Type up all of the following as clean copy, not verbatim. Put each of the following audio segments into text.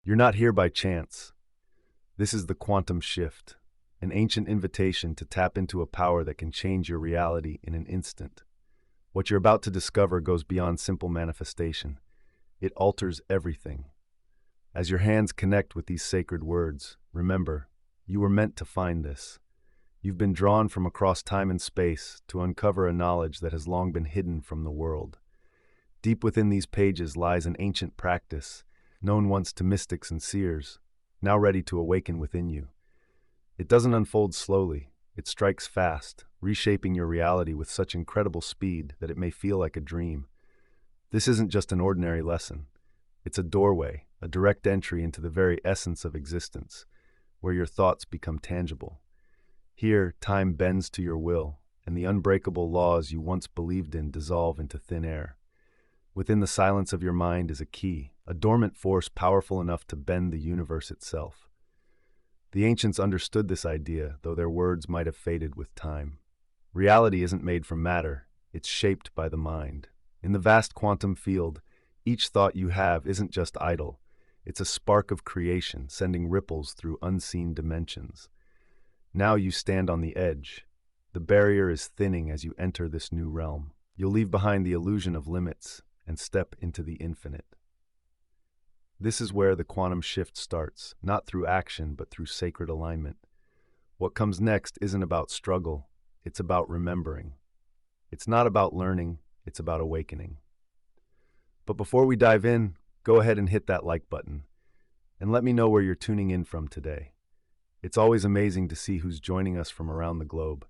You're not here by chance. This is the quantum shift, an ancient invitation to tap into a power that can change your reality in an instant. What you're about to discover goes beyond simple manifestation. It alters everything. As your hands connect with these sacred words, remember, you were meant to find this. You've been drawn from across time and space to uncover a knowledge that has long been hidden from the world. Deep within these pages lies an ancient practice, known once to mystics and seers, now ready to awaken within you. It doesn't unfold slowly, it strikes fast, reshaping your reality with such incredible speed that it may feel like a dream. This isn't just an ordinary lesson. It's a doorway, a direct entry into the very essence of existence, where your thoughts become tangible. Here, time bends to your will, and the unbreakable laws you once believed in dissolve into thin air. Within the silence of your mind is a key, a dormant force powerful enough to bend the universe itself. The ancients understood this idea, though their words might have faded with time. Reality isn't made from matter, it's shaped by the mind. In the vast quantum field, each thought you have isn't just idle. It's a spark of creation, sending ripples through unseen dimensions. Now you stand on the edge. The barrier is thinning as you enter this new realm. You'll leave behind the illusion of limits and step into the infinite. This is where the quantum shift starts, not through action, but through sacred alignment. What comes next isn't about struggle, it's about remembering. It's not about learning, it's about awakening. But before we dive in, go ahead and hit that like button, and let me know where you're tuning in from today. It's always amazing to see who's joining us from around the globe.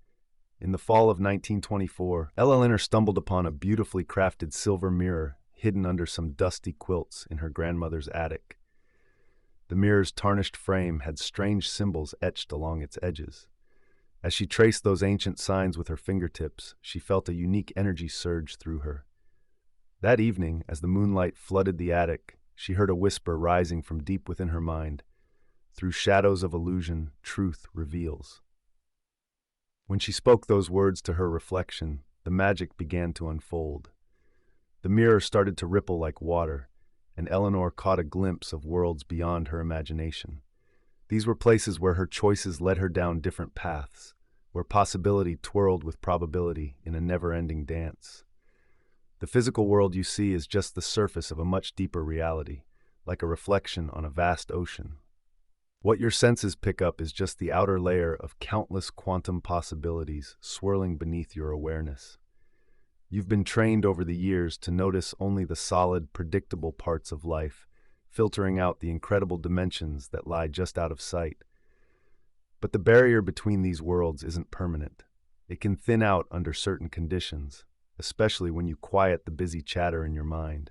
In the fall of 1924, Ella Linner stumbled upon a beautifully crafted silver mirror hidden under some dusty quilts in her grandmother's attic. The mirror's tarnished frame had strange symbols etched along its edges. As she traced those ancient signs with her fingertips, she felt a unique energy surge through her. That evening, as the moonlight flooded the attic, she heard a whisper rising from deep within her mind. Through shadows of illusion, truth reveals. When she spoke those words to her reflection, the magic began to unfold. The mirror started to ripple like water, and Eleanor caught a glimpse of worlds beyond her imagination. These were places where her choices led her down different paths, where possibility twirled with probability in a never-ending dance. The physical world you see is just the surface of a much deeper reality, like a reflection on a vast ocean. What your senses pick up is just the outer layer of countless quantum possibilities swirling beneath your awareness. You've been trained over the years to notice only the solid, predictable parts of life, filtering out the incredible dimensions that lie just out of sight. But the barrier between these worlds isn't permanent. It can thin out under certain conditions, especially when you quiet the busy chatter in your mind.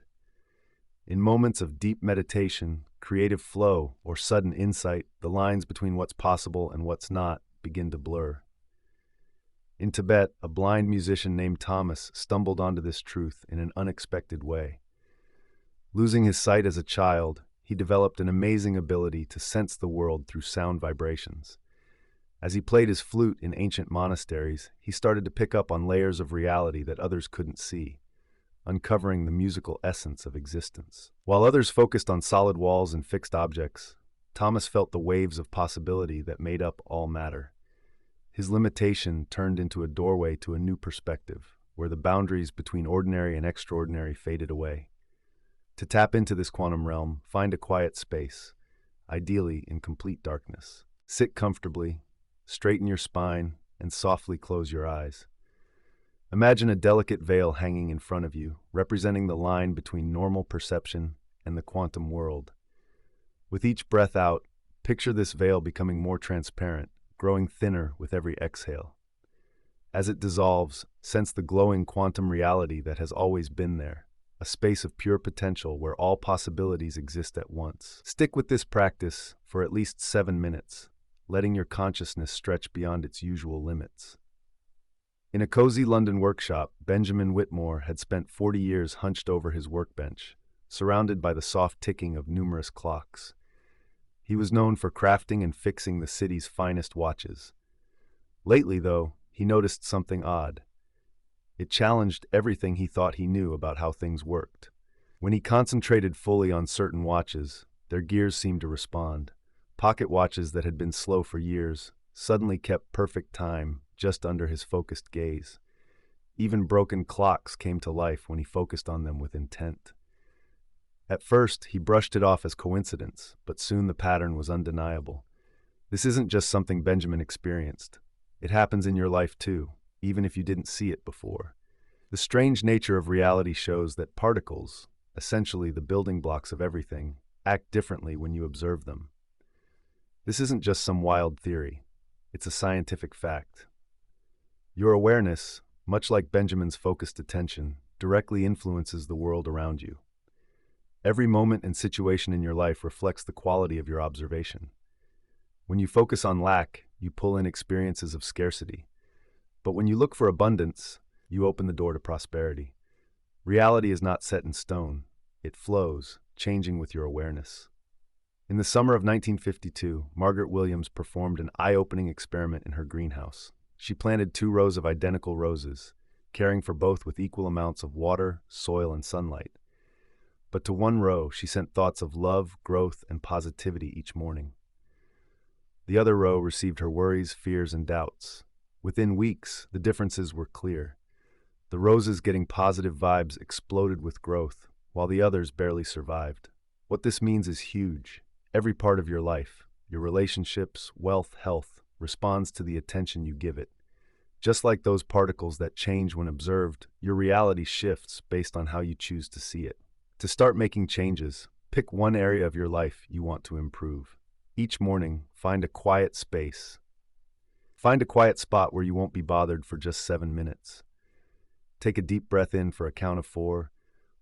In moments of deep meditation, creative flow, or sudden insight, the lines between what's possible and what's not begin to blur. In Tibet, a blind musician named Thomas stumbled onto this truth in an unexpected way. Losing his sight as a child, he developed an amazing ability to sense the world through sound vibrations. As he played his flute in ancient monasteries, he started to pick up on layers of reality that others couldn't see, uncovering the musical essence of existence. While others focused on solid walls and fixed objects, Thomas felt the waves of possibility that made up all matter. His limitation turned into a doorway to a new perspective, where the boundaries between ordinary and extraordinary faded away. To tap into this quantum realm, find a quiet space, ideally in complete darkness. Sit comfortably, straighten your spine, and softly close your eyes. Imagine a delicate veil hanging in front of you, representing the line between normal perception and the quantum world. With each breath out, picture this veil becoming more transparent, growing thinner with every exhale. As it dissolves, sense the glowing quantum reality that has always been there, a space of pure potential where all possibilities exist at once. Stick with this practice for at least 7 minutes, letting your consciousness stretch beyond its usual limits. In a cozy London workshop, Benjamin Whitmore had spent 40 years hunched over his workbench, surrounded by the soft ticking of numerous clocks. He was known for crafting and fixing the city's finest watches. Lately, though, he noticed something odd. It challenged everything he thought he knew about how things worked. When he concentrated fully on certain watches, Their gears seemed to respond. Pocket watches that had been slow for years suddenly kept perfect time just under his focused gaze. Even broken clocks came to life when he focused on them with intent. At first, he brushed it off as coincidence, but soon the pattern was undeniable. This isn't just something Benjamin experienced. It happens in your life too, even if you didn't see it before. The strange nature of reality shows that particles, essentially the building blocks of everything, act differently when you observe them. This isn't just some wild theory. It's a scientific fact. Your awareness, much like Benjamin's focused attention, directly influences the world around you. Every moment and situation in your life reflects the quality of your observation. When you focus on lack, you pull in experiences of scarcity. But when you look for abundance, you open the door to prosperity. Reality is not set in stone. It flows, changing with your awareness. In the summer of 1952, Margaret Williams performed an eye-opening experiment in her greenhouse. She planted 2 rows of identical roses, caring for both with equal amounts of water, soil, and sunlight. But to one row, she sent thoughts of love, growth, and positivity each morning. The other row received her worries, fears, and doubts. Within weeks, the differences were clear. The roses getting positive vibes exploded with growth, while the others barely survived. What this means is huge. Every part of your life, your relationships, wealth, health, responds to the attention you give it. Just like those particles that change when observed, your reality shifts based on how you choose to see it. To start making changes, pick one area of your life you want to improve. Each morning, find a quiet space. Find a quiet spot where you won't be bothered for just 7 minutes. Take a deep breath in for a count of 4,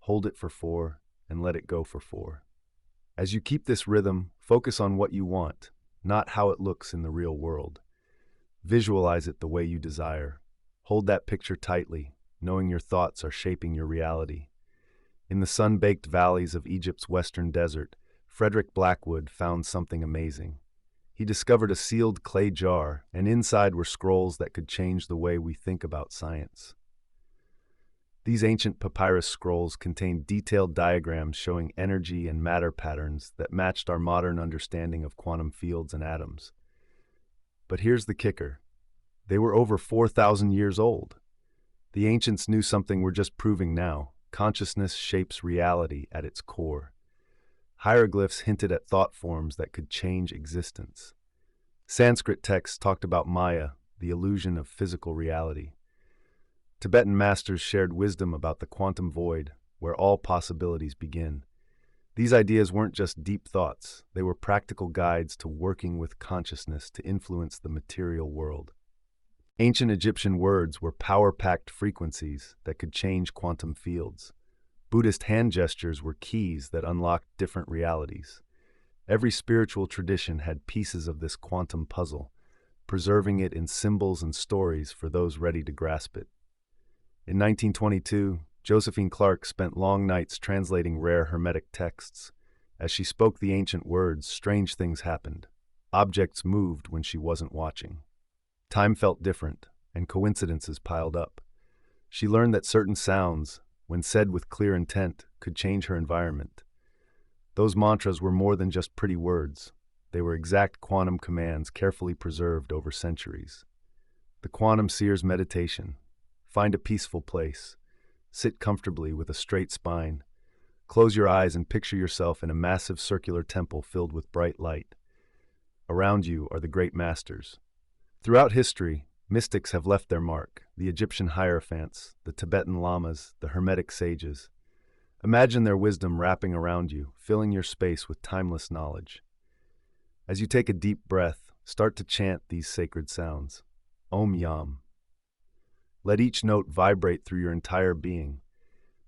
hold it for 4, and let it go for 4. As you keep this rhythm, focus on what you want, not how it looks in the real world. Visualize it the way you desire. Hold that picture tightly, knowing your thoughts are shaping your reality. In the sun-baked valleys of Egypt's western desert, Frederick Blackwood found something amazing. He discovered a sealed clay jar, and inside were scrolls that could change the way we think about science. These ancient papyrus scrolls contained detailed diagrams showing energy and matter patterns that matched our modern understanding of quantum fields and atoms. But here's the kicker. They were over 4,000 years old. The ancients knew something we're just proving now. Consciousness shapes reality at its core. Hieroglyphs hinted at thought forms that could change existence. Sanskrit texts talked about Maya, the illusion of physical reality. Tibetan masters shared wisdom about the quantum void, where all possibilities begin. These ideas weren't just deep thoughts, they were practical guides to working with consciousness to influence the material world. Ancient Egyptian words were power-packed frequencies that could change quantum fields. Buddhist hand gestures were keys that unlocked different realities. Every spiritual tradition had pieces of this quantum puzzle, preserving it in symbols and stories for those ready to grasp it. In 1922, Josephine Clark spent long nights translating rare Hermetic texts. As she spoke the ancient words, strange things happened. Objects moved when she wasn't watching. Time felt different, and coincidences piled up. She learned that certain sounds, when said with clear intent, could change her environment. Those mantras were more than just pretty words. They were exact quantum commands carefully preserved over centuries. The Quantum Seer's meditation. Find a peaceful place. Sit comfortably with a straight spine. Close your eyes and picture yourself in a massive circular temple filled with bright light. Around you are the great masters. Throughout history, mystics have left their mark, the Egyptian hierophants, the Tibetan lamas, the Hermetic sages. Imagine their wisdom wrapping around you, filling your space with timeless knowledge. As you take a deep breath, start to chant these sacred sounds. Om Yam. Let each note vibrate through your entire being.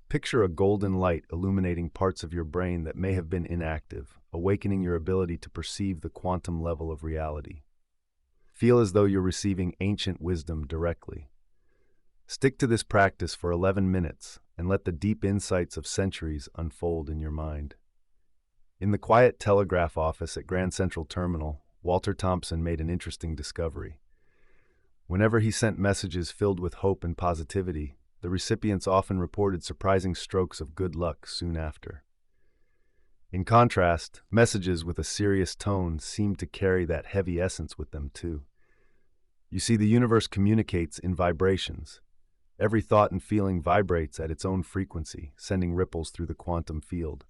Picture a golden light illuminating parts of your brain that may have been inactive, awakening your ability to perceive the quantum level of reality. Feel as though you're receiving ancient wisdom directly. Stick to this practice for 11 minutes and let the deep insights of centuries unfold in your mind. In the quiet telegraph office at Grand Central Terminal, Walter Thompson made an interesting discovery. Whenever he sent messages filled with hope and positivity, the recipients often reported surprising strokes of good luck soon after. In contrast, messages with a serious tone seem to carry that heavy essence with them too. You see, the universe communicates in vibrations. Every thought and feeling vibrates at its own frequency, sending ripples through the quantum field.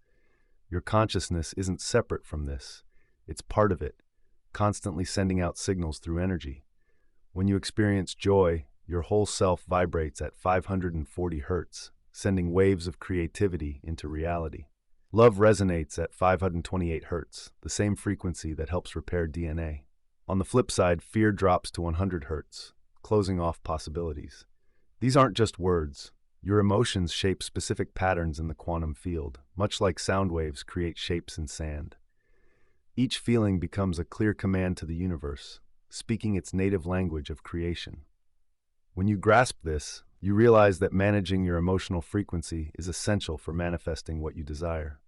Your consciousness isn't separate from this. It's part of it, constantly sending out signals through energy. When you experience joy, your whole self vibrates at 540 hertz, sending waves of creativity into reality. Love resonates at 528 hertz, the same frequency that helps repair DNA. On the flip side, fear drops to 100 hertz, closing off possibilities. These aren't just words. Your emotions shape specific patterns in the quantum field, much like sound waves create shapes in sand. Each feeling becomes a clear command to the universe, speaking its native language of creation. When you grasp this, you realize that managing your emotional frequency is essential for manifesting what you desire.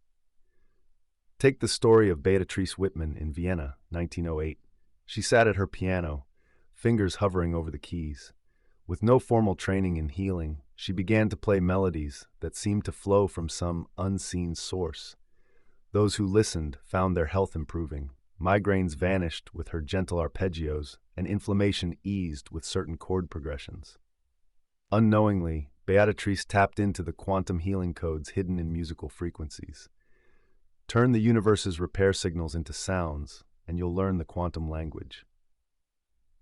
Take the story of Beatrice Whitman in Vienna, 1908. She sat at her piano, fingers hovering over the keys. With no formal training in healing, she began to play melodies that seemed to flow from some unseen source. Those who listened found their health improving. Migraines vanished with her gentle arpeggios, and inflammation eased with certain chord progressions. Unknowingly, Beatrice tapped into the quantum healing codes hidden in musical frequencies. Turn the universe's repair signals into sounds, and you'll learn the quantum language.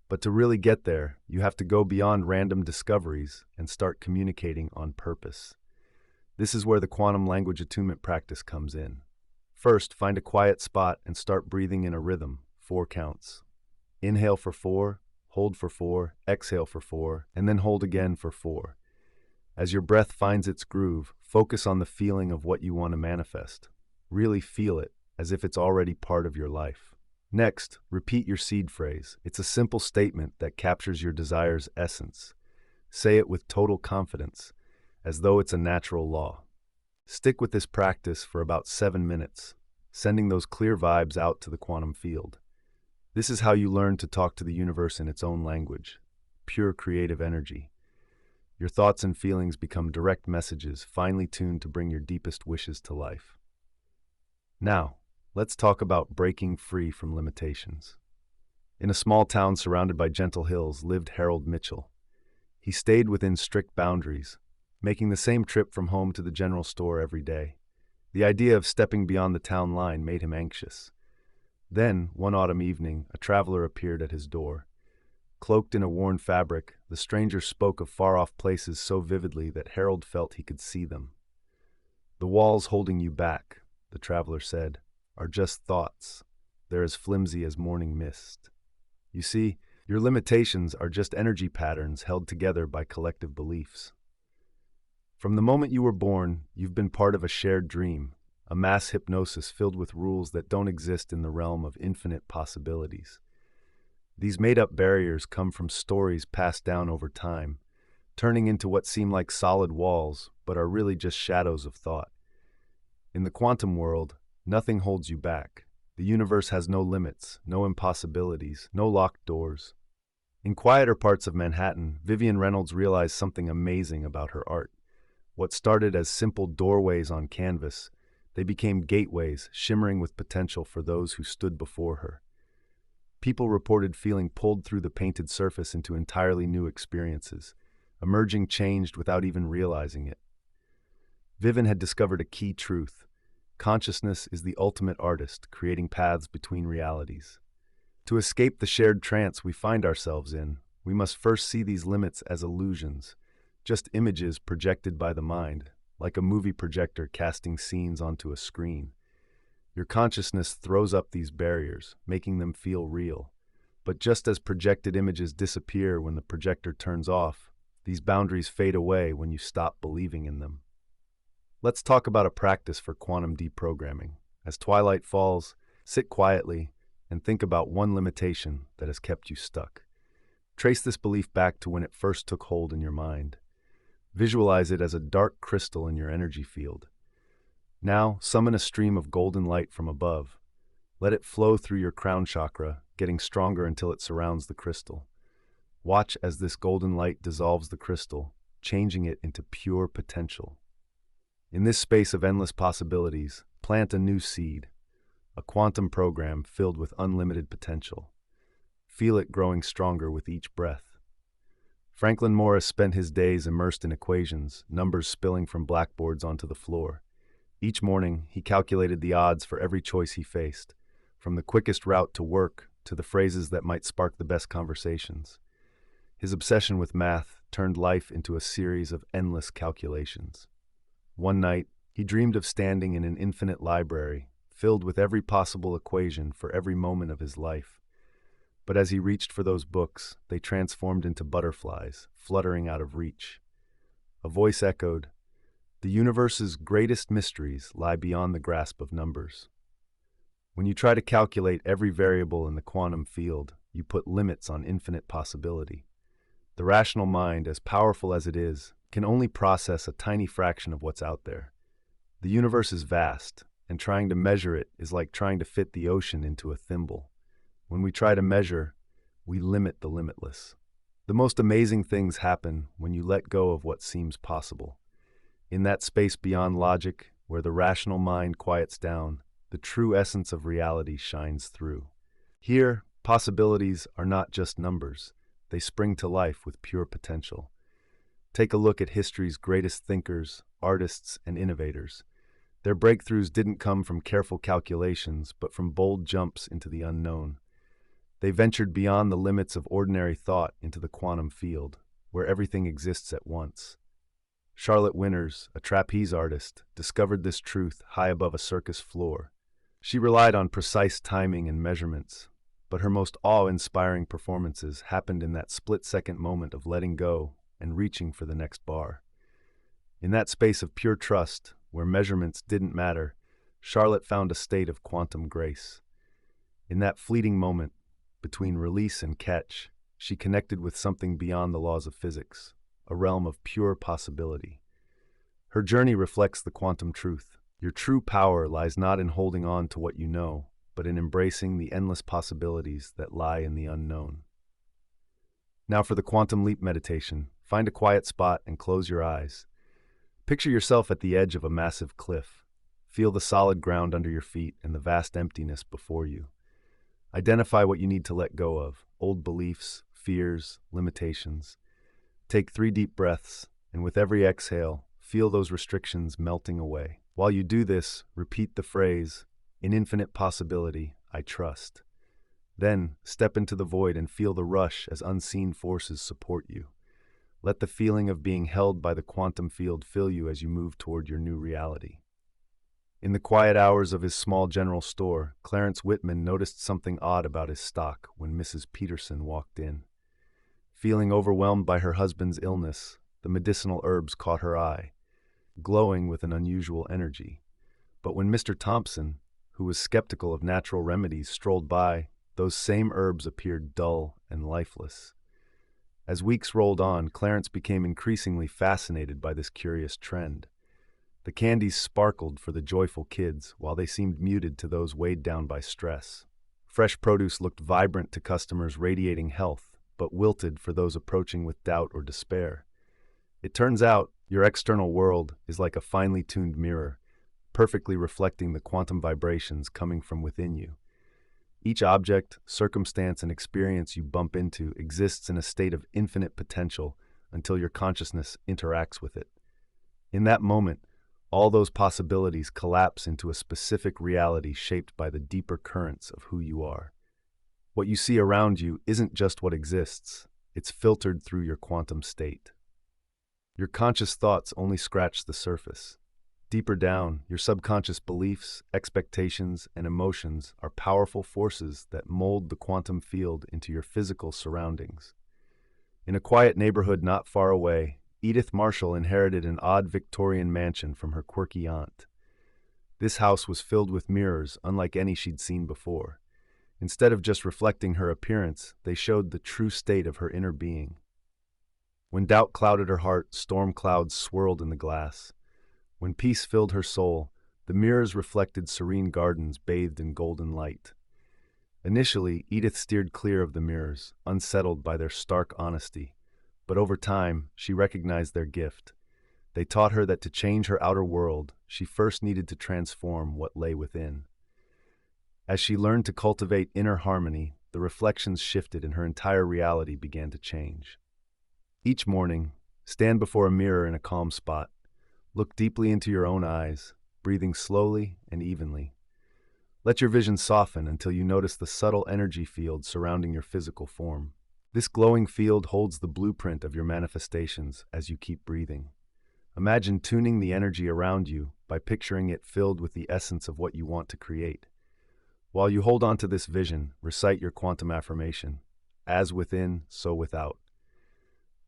But to really get there, you have to go beyond random discoveries and start communicating on purpose. This is where the quantum language attunement practice comes in. First, find a quiet spot and start breathing in a rhythm, 4 counts. Inhale for 4, hold for 4, exhale for 4, and then hold again for 4. As your breath finds its groove, focus on the feeling of what you want to manifest. Really feel it, as if it's already part of your life. Next, repeat your seed phrase. It's a simple statement that captures your desire's essence. Say it with total confidence, as though it's a natural law. Stick with this practice for about 7 minutes, sending those clear vibes out to the quantum field. This is how you learn to talk to the universe in its own language, pure creative energy. Your thoughts and feelings become direct messages, finely tuned to bring your deepest wishes to life. Now, let's talk about breaking free from limitations. In a small town surrounded by gentle hills lived Harold Mitchell. He stayed within strict boundaries, making the same trip from home to the general store every day. The idea of stepping beyond the town line made him anxious. Then, one autumn evening, a traveler appeared at his door. Cloaked in a worn fabric, the stranger spoke of far-off places so vividly that Harold felt he could see them. "The walls holding you back," the traveler said, "are just thoughts. They're as flimsy as morning mist. You see, your limitations are just energy patterns held together by collective beliefs. From the moment you were born, you've been part of a shared dream, a mass hypnosis filled with rules that don't exist in the realm of infinite possibilities. These made-up barriers come from stories passed down over time, turning into what seem like solid walls, but are really just shadows of thought. In the quantum world, nothing holds you back. The universe has no limits, no impossibilities, no locked doors. In quieter parts of Manhattan, Vivian Reynolds realized something amazing about her art. What started as simple doorways on canvas, they became gateways shimmering with potential for those who stood before her. People reported feeling pulled through the painted surface into entirely new experiences, emerging changed without even realizing it. Vivian had discovered a key truth. Consciousness is the ultimate artist, creating paths between realities. To escape the shared trance we find ourselves in, we must first see these limits as illusions, just images projected by the mind, like a movie projector casting scenes onto a screen. Your consciousness throws up these barriers, making them feel real. But just as projected images disappear when the projector turns off, these boundaries fade away when you stop believing in them. Let's talk about a practice for quantum deprogramming. As twilight falls, sit quietly and think about one limitation that has kept you stuck. Trace this belief back to when it first took hold in your mind. Visualize it as a dark crystal in your energy field. Now, summon a stream of golden light from above. Let it flow through your crown chakra, getting stronger until it surrounds the crystal. Watch as this golden light dissolves the crystal, changing it into pure potential. In this space of endless possibilities, Plant a new seed, a quantum program filled with unlimited potential. Feel it growing stronger with each breath. Franklin Morris spent his days immersed in equations, numbers spilling from blackboards onto the floor. Each morning, he calculated the odds for every choice he faced, from the quickest route to work to the phrases that might spark the best conversations. His obsession with math turned life into a series of endless calculations. One night, he dreamed of standing in an infinite library, filled with every possible equation for every moment of his life. But as he reached for those books, they transformed into butterflies, fluttering out of reach. A voice echoed, "The universe's greatest mysteries lie beyond the grasp of numbers." When you try to calculate every variable in the quantum field, you put limits on infinite possibility. The rational mind, as powerful as it is, can only process a tiny fraction of what's out there. The universe is vast, and trying to measure it is like trying to fit the ocean into a thimble. When we try to measure, we limit the limitless. The most amazing things happen when you let go of what seems possible. In that space beyond logic, where the rational mind quiets down, the true essence of reality shines through. Here, possibilities are not just numbers. They spring to life with pure potential. Take a look at history's greatest thinkers, artists, and innovators. Their breakthroughs didn't come from careful calculations, but from bold jumps into the unknown. They ventured beyond the limits of ordinary thought into the quantum field, where everything exists at once. Charlotte Winters, a trapeze artist, discovered this truth high above a circus floor. She relied on precise timing and measurements, but her most awe-inspiring performances happened in that split-second moment of letting go and reaching for the next bar. In that space of pure trust, where measurements didn't matter, Charlotte found a state of quantum grace. In that fleeting moment, between release and catch, she connected with something beyond the laws of physics, a realm of pure possibility. Her journey reflects the quantum truth. Your true power lies not in holding on to what you know, but in embracing the endless possibilities that lie in the unknown. Now for the Quantum Leap meditation. Find a quiet spot and close your eyes. Picture yourself at the edge of a massive cliff. Feel the solid ground under your feet and the vast emptiness before you. Identify what you need to let go of: old beliefs, fears, limitations. Take 3 deep breaths, and with every exhale, feel those restrictions melting away. While you do this, repeat the phrase, "In infinite possibility, I trust." Then, step into the void and feel the rush as unseen forces support you. Let the feeling of being held by the quantum field fill you as you move toward your new reality. In the quiet hours of his small general store, Clarence Whitman noticed something odd about his stock when Mrs. Peterson walked in. Feeling overwhelmed by her husband's illness, the medicinal herbs caught her eye, glowing with an unusual energy. But when Mr. Thompson, who was skeptical of natural remedies, strolled by, those same herbs appeared dull and lifeless. As weeks rolled on, Clarence became increasingly fascinated by this curious trend. The candies sparkled for the joyful kids, while they seemed muted to those weighed down by stress. Fresh produce looked vibrant to customers radiating health, but wilted for those approaching with doubt or despair. It turns out, your external world is like a finely tuned mirror, perfectly reflecting the quantum vibrations coming from within you. Each object, circumstance, and experience you bump into exists in a state of infinite potential until your consciousness interacts with it. In that moment, all those possibilities collapse into a specific reality shaped by the deeper currents of who you are. What you see around you isn't just what exists, it's filtered through your quantum state. Your conscious thoughts only scratch the surface. Deeper down, your subconscious beliefs, expectations, and emotions are powerful forces that mold the quantum field into your physical surroundings. In a quiet neighborhood not far away, Edith Marshall inherited an odd Victorian mansion from her quirky aunt. This house was filled with mirrors unlike any she'd seen before. Instead of just reflecting her appearance, they showed the true state of her inner being. When doubt clouded her heart, storm clouds swirled in the glass. When peace filled her soul, the mirrors reflected serene gardens bathed in golden light. Initially, Edith steered clear of the mirrors, unsettled by their stark honesty. But over time, she recognized their gift. They taught her that to change her outer world, she first needed to transform what lay within. As she learned to cultivate inner harmony, the reflections shifted and her entire reality began to change. Each morning, stand before a mirror in a calm spot. Look deeply into your own eyes, breathing slowly and evenly. Let your vision soften until you notice the subtle energy field surrounding your physical form. This glowing field holds the blueprint of your manifestations as you keep breathing. Imagine tuning the energy around you by picturing it filled with the essence of what you want to create. While you hold on to this vision, recite your quantum affirmation, as within, so without.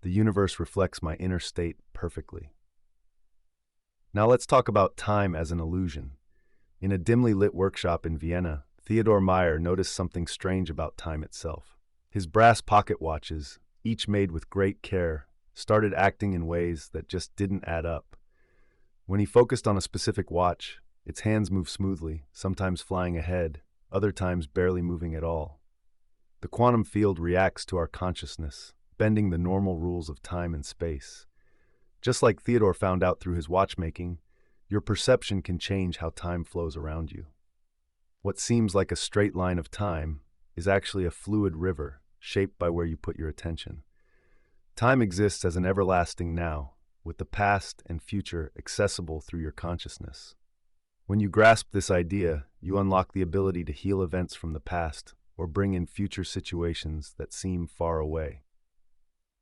The universe reflects my inner state perfectly. Now let's talk about time as an illusion. In a dimly lit workshop in Vienna, Theodor Meyer noticed something strange about time itself. His brass pocket watches, each made with great care, started acting in ways that just didn't add up. When he focused on a specific watch, its hands moved smoothly, sometimes flying ahead, other times barely moving at all. The quantum field reacts to our consciousness, bending the normal rules of time and space. Just like Theodore found out through his watchmaking, your perception can change how time flows around you. What seems like a straight line of time is actually a fluid river, shaped by where you put your attention. Time exists as an everlasting now, with the past and future accessible through your consciousness. When you grasp this idea, you unlock the ability to heal events from the past or bring in future situations that seem far away.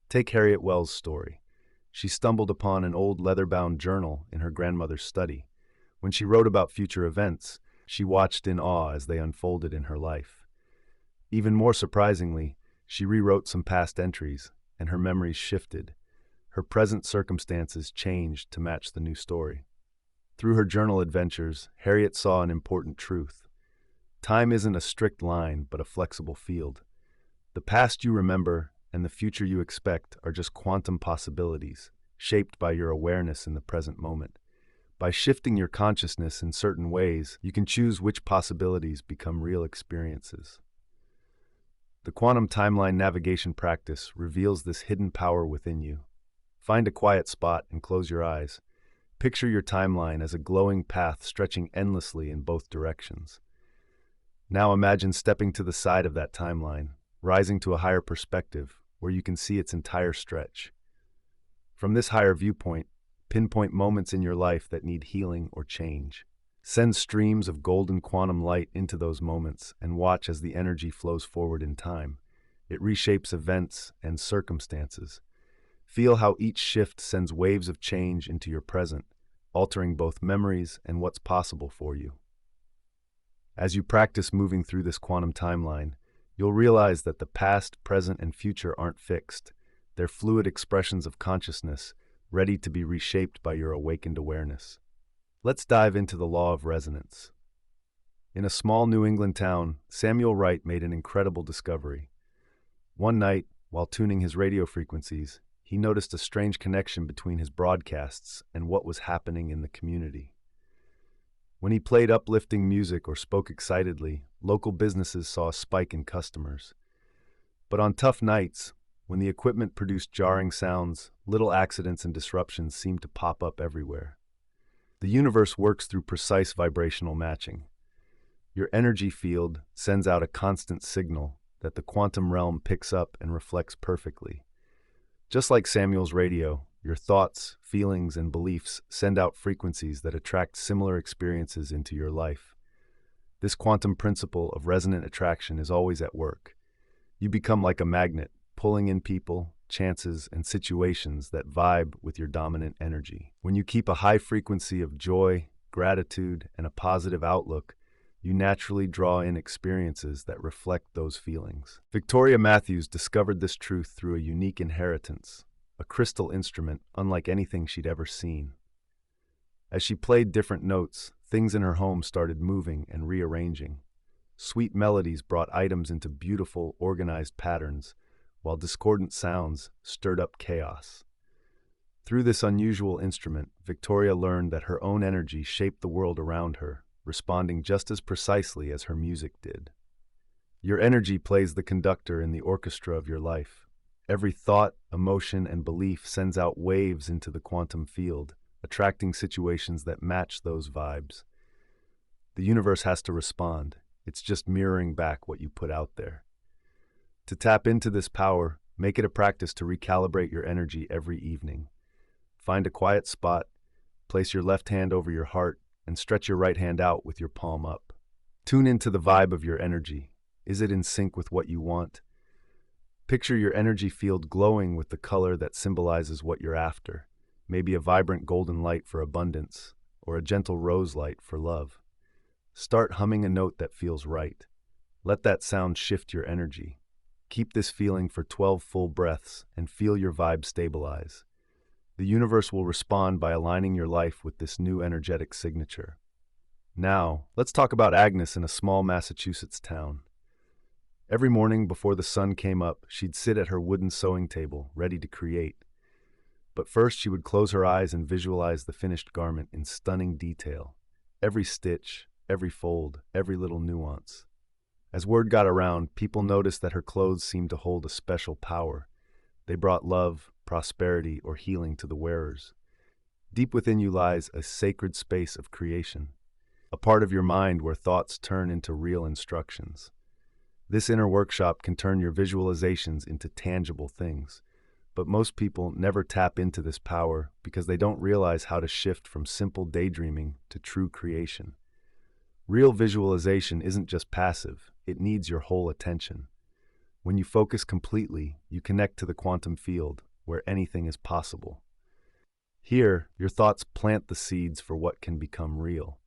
Take Harriet Wells' story. She stumbled upon an old leather-bound journal in her grandmother's study. When she wrote about future events, she watched in awe as they unfolded in her life. Even more surprisingly, she rewrote some past entries, and her memories shifted. Her present circumstances changed to match the new story. Through her journal adventures, Harriet saw an important truth. Time isn't a strict line, but a flexible field. The past you remember and the future you expect are just quantum possibilities, shaped by your awareness in the present moment. By shifting your consciousness in certain ways, you can choose which possibilities become real experiences. The quantum timeline navigation practice reveals this hidden power within you. Find a quiet spot and close your eyes. Picture your timeline as a glowing path stretching endlessly in both directions. Now imagine stepping to the side of that timeline, rising to a higher perspective where you can see its entire stretch. From this higher viewpoint, pinpoint moments in your life that need healing or change. Send streams of golden quantum light into those moments and watch as the energy flows forward in time. It reshapes events and circumstances. Feel how each shift sends waves of change into your present, altering both memories and what's possible for you. As you practice moving through this quantum timeline, you'll realize that the past, present, and future aren't fixed. They're fluid expressions of consciousness, ready to be reshaped by your awakened awareness. Let's dive into the law of resonance. In a small New England town, Samuel Wright made an incredible discovery. One night, while tuning his radio frequencies, he noticed a strange connection between his broadcasts and what was happening in the community. When he played uplifting music or spoke excitedly, local businesses saw a spike in customers. But on tough nights, when the equipment produced jarring sounds, little accidents and disruptions seemed to pop up everywhere. The universe works through precise vibrational matching. Your energy field sends out a constant signal that the quantum realm picks up and reflects perfectly. Just like Samuel's radio, your thoughts, feelings, and beliefs send out frequencies that attract similar experiences into your life. This quantum principle of resonant attraction is always at work. You become like a magnet, pulling in people, chances, and situations that vibe with your dominant energy. When you keep a high frequency of joy, gratitude, and a positive outlook, you naturally draw in experiences that reflect those feelings. Victoria Matthews discovered this truth through a unique inheritance, a crystal instrument unlike anything she'd ever seen. As she played different notes, things in her home started moving and rearranging. Sweet melodies brought items into beautiful, organized patterns, while discordant sounds stirred up chaos. Through this unusual instrument, Victoria learned that her own energy shaped the world around her, responding just as precisely as her music did. Your energy plays the conductor in the orchestra of your life. Every thought, emotion, and belief sends out waves into the quantum field, attracting situations that match those vibes. The universe has to respond. It's just mirroring back what you put out there. To tap into this power, make it a practice to recalibrate your energy every evening. Find a quiet spot, place your left hand over your heart, and stretch your right hand out with your palm up. Tune into the vibe of your energy. Is it in sync with what you want? Picture your energy field glowing with the color that symbolizes what you're after, maybe a vibrant golden light for abundance, or a gentle rose light for love. Start humming a note that feels right. Let that sound shift your energy. Keep this feeling for 12 full breaths and feel your vibe stabilize. The universe will respond by aligning your life with this new energetic signature. Now, let's talk about Agnes in a small Massachusetts town. Every morning before the sun came up, she'd sit at her wooden sewing table, ready to create. But first, she would close her eyes and visualize the finished garment in stunning detail. Every stitch, every fold, every little nuance. As word got around, people noticed that her clothes seemed to hold a special power. They brought love, prosperity, or healing to the wearers. Deep within you lies a sacred space of creation, a part of your mind where thoughts turn into real instructions. This inner workshop can turn your visualizations into tangible things, but most people never tap into this power because they don't realize how to shift from simple daydreaming to true creation. Real visualization isn't just passive, it needs your whole attention. When you focus completely, you connect to the quantum field, where anything is possible. Here, your thoughts plant the seeds for what can become real.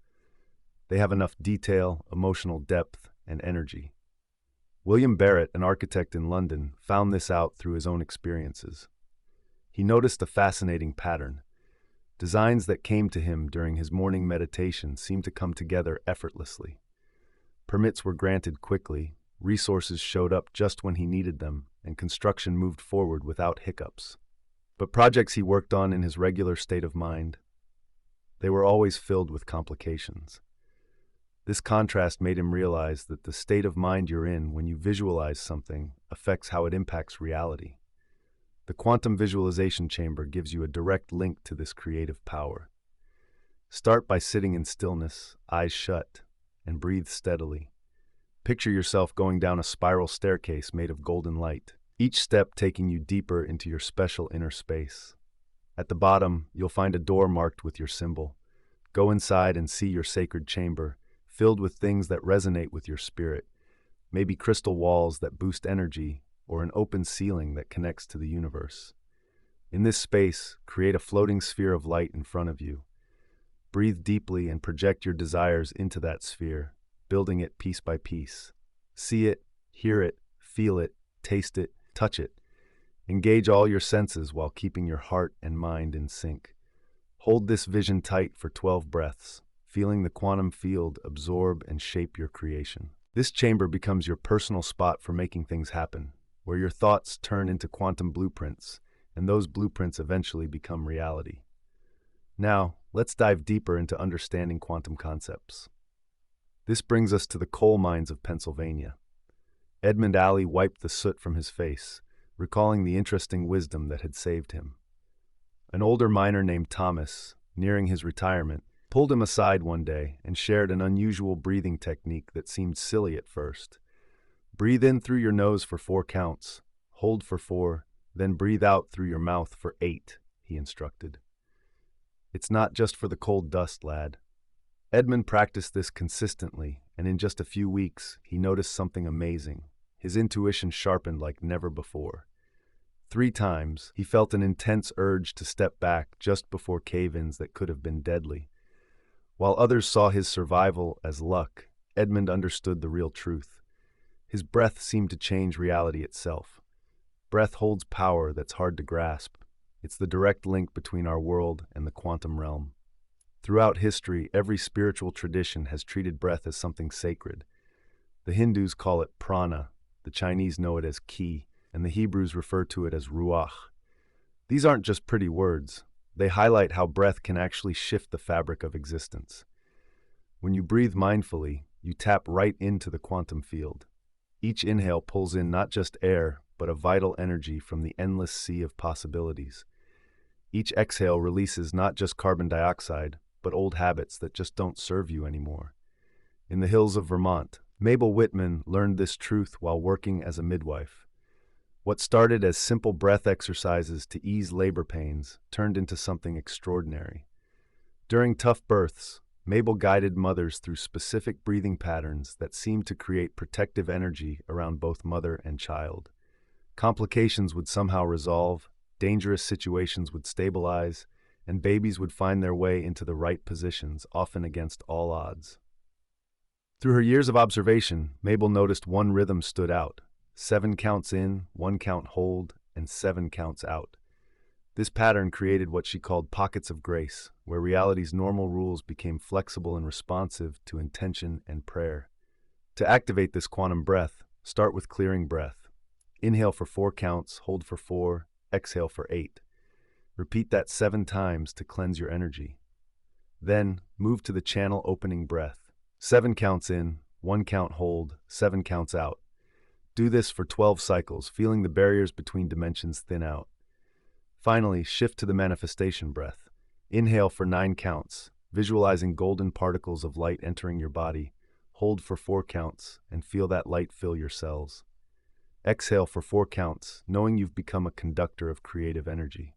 They have enough detail, emotional depth, and energy. William Barrett, an architect in London, found this out through his own experiences. He noticed a fascinating pattern. Designs that came to him during his morning meditation seemed to come together effortlessly. Permits were granted quickly, resources showed up just when he needed them, and construction moved forward without hiccups. But projects he worked on in his regular state of mind, they were always filled with complications. This contrast made him realize that the state of mind you're in when you visualize something affects how it impacts reality. The quantum visualization chamber gives you a direct link to this creative power. Start by sitting in stillness, eyes shut, and breathe steadily. Picture yourself going down a spiral staircase made of golden light, each step taking you deeper into your special inner space. At the bottom, you'll find a door marked with your symbol. Go inside and see your sacred chamber, filled with things that resonate with your spirit, maybe crystal walls that boost energy, or an open ceiling that connects to the universe. In this space, create a floating sphere of light in front of you. Breathe deeply and project your desires into that sphere, building it piece by piece. See it, hear it, feel it, taste it, touch it. Engage all your senses while keeping your heart and mind in sync. Hold this vision tight for 12 breaths, feeling the quantum field absorb and shape your creation. This chamber becomes your personal spot for making things happen, where your thoughts turn into quantum blueprints, and those blueprints eventually become reality. Now, let's dive deeper into understanding quantum concepts. This brings us to the coal mines of Pennsylvania. Edmund Alley wiped the soot from his face, recalling the interesting wisdom that had saved him. An older miner named Thomas, nearing his retirement, pulled him aside one day and shared an unusual breathing technique that seemed silly at first. Breathe in through your nose for 4 counts, hold for 4, then breathe out through your mouth for 8, he instructed. It's not just for the cold dust, lad. Edmund practiced this consistently, and in just a few weeks, he noticed something amazing. His intuition sharpened like never before. 3 times, he felt an intense urge to step back just before cave-ins that could have been deadly. While others saw his survival as luck, Edmund understood the real truth. His breath seemed to change reality itself. Breath holds power that's hard to grasp. It's the direct link between our world and the quantum realm. Throughout history, every spiritual tradition has treated breath as something sacred. The Hindus call it prana, the Chinese know it as ki, and the Hebrews refer to it as ruach. These aren't just pretty words. They highlight how breath can actually shift the fabric of existence. When you breathe mindfully, you tap right into the quantum field. Each inhale pulls in not just air, but a vital energy from the endless sea of possibilities. Each exhale releases not just carbon dioxide, but old habits that just don't serve you anymore. In the hills of Vermont, Mabel Whitman learned this truth while working as a midwife. What started as simple breath exercises to ease labor pains turned into something extraordinary. During tough births, Mabel guided mothers through specific breathing patterns that seemed to create protective energy around both mother and child. Complications would somehow resolve, dangerous situations would stabilize, and babies would find their way into the right positions, often against all odds. Through her years of observation, Mabel noticed one rhythm stood out: 7 counts in, 1 count hold, and 7 counts out. This pattern created what she called pockets of grace, where reality's normal rules became flexible and responsive to intention and prayer. To activate this quantum breath, start with clearing breath. Inhale for 4 counts, hold for 4, exhale for 8. Repeat that 7 times to cleanse your energy. Then, move to the channel opening breath. 7 counts in, 1 count hold, 7 counts out. Do this for 12 cycles, feeling the barriers between dimensions thin out. Finally, shift to the manifestation breath. Inhale for 9 counts, visualizing golden particles of light entering your body. Hold for 4 counts, and feel that light fill your cells. Exhale for 4 counts, knowing you've become a conductor of creative energy.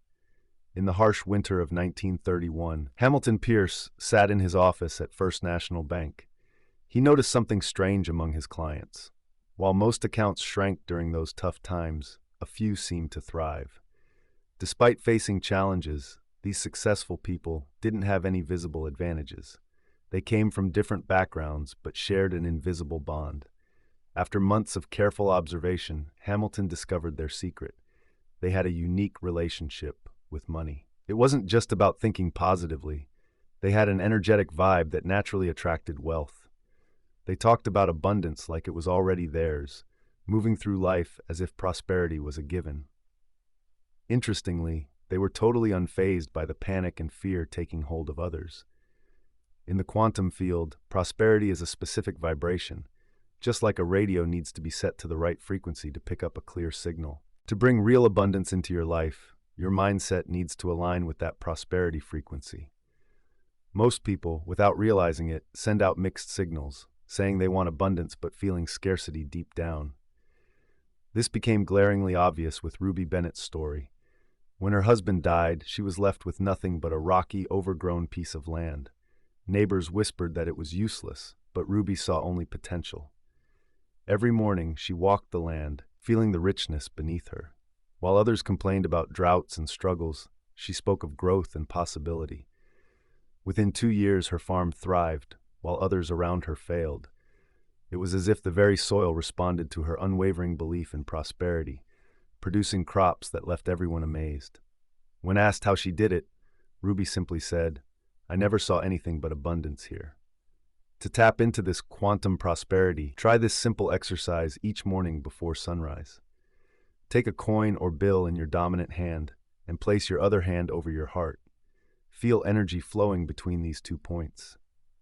In the harsh winter of 1931, Hamilton Pierce sat in his office at First National Bank. He noticed something strange among his clients. While most accounts shrank during those tough times, a few seemed to thrive. Despite facing challenges, these successful people didn't have any visible advantages. They came from different backgrounds but shared an invisible bond. After months of careful observation, Hamilton discovered their secret. They had a unique relationship with money. It wasn't just about thinking positively. They had an energetic vibe that naturally attracted wealth. They talked about abundance like it was already theirs, moving through life as if prosperity was a given. Interestingly, they were totally unfazed by the panic and fear taking hold of others. In the quantum field, prosperity is a specific vibration, just like a radio needs to be set to the right frequency to pick up a clear signal. To bring real abundance into your life, your mindset needs to align with that prosperity frequency. Most people, without realizing it, send out mixed signals, saying they want abundance but feeling scarcity deep down. This became glaringly obvious with Ruby Bennett's story. When her husband died, she was left with nothing but a rocky, overgrown piece of land. Neighbors whispered that it was useless, but Ruby saw only potential. Every morning, she walked the land, feeling the richness beneath her. While others complained about droughts and struggles, she spoke of growth and possibility. Within 2 years, her farm thrived, while others around her failed. It was as if the very soil responded to her unwavering belief in prosperity, producing crops that left everyone amazed. When asked how she did it, Ruby simply said, "I never saw anything but abundance here." To tap into this quantum prosperity, try this simple exercise each morning before sunrise. Take a coin or bill in your dominant hand and place your other hand over your heart. Feel energy flowing between these 2 points.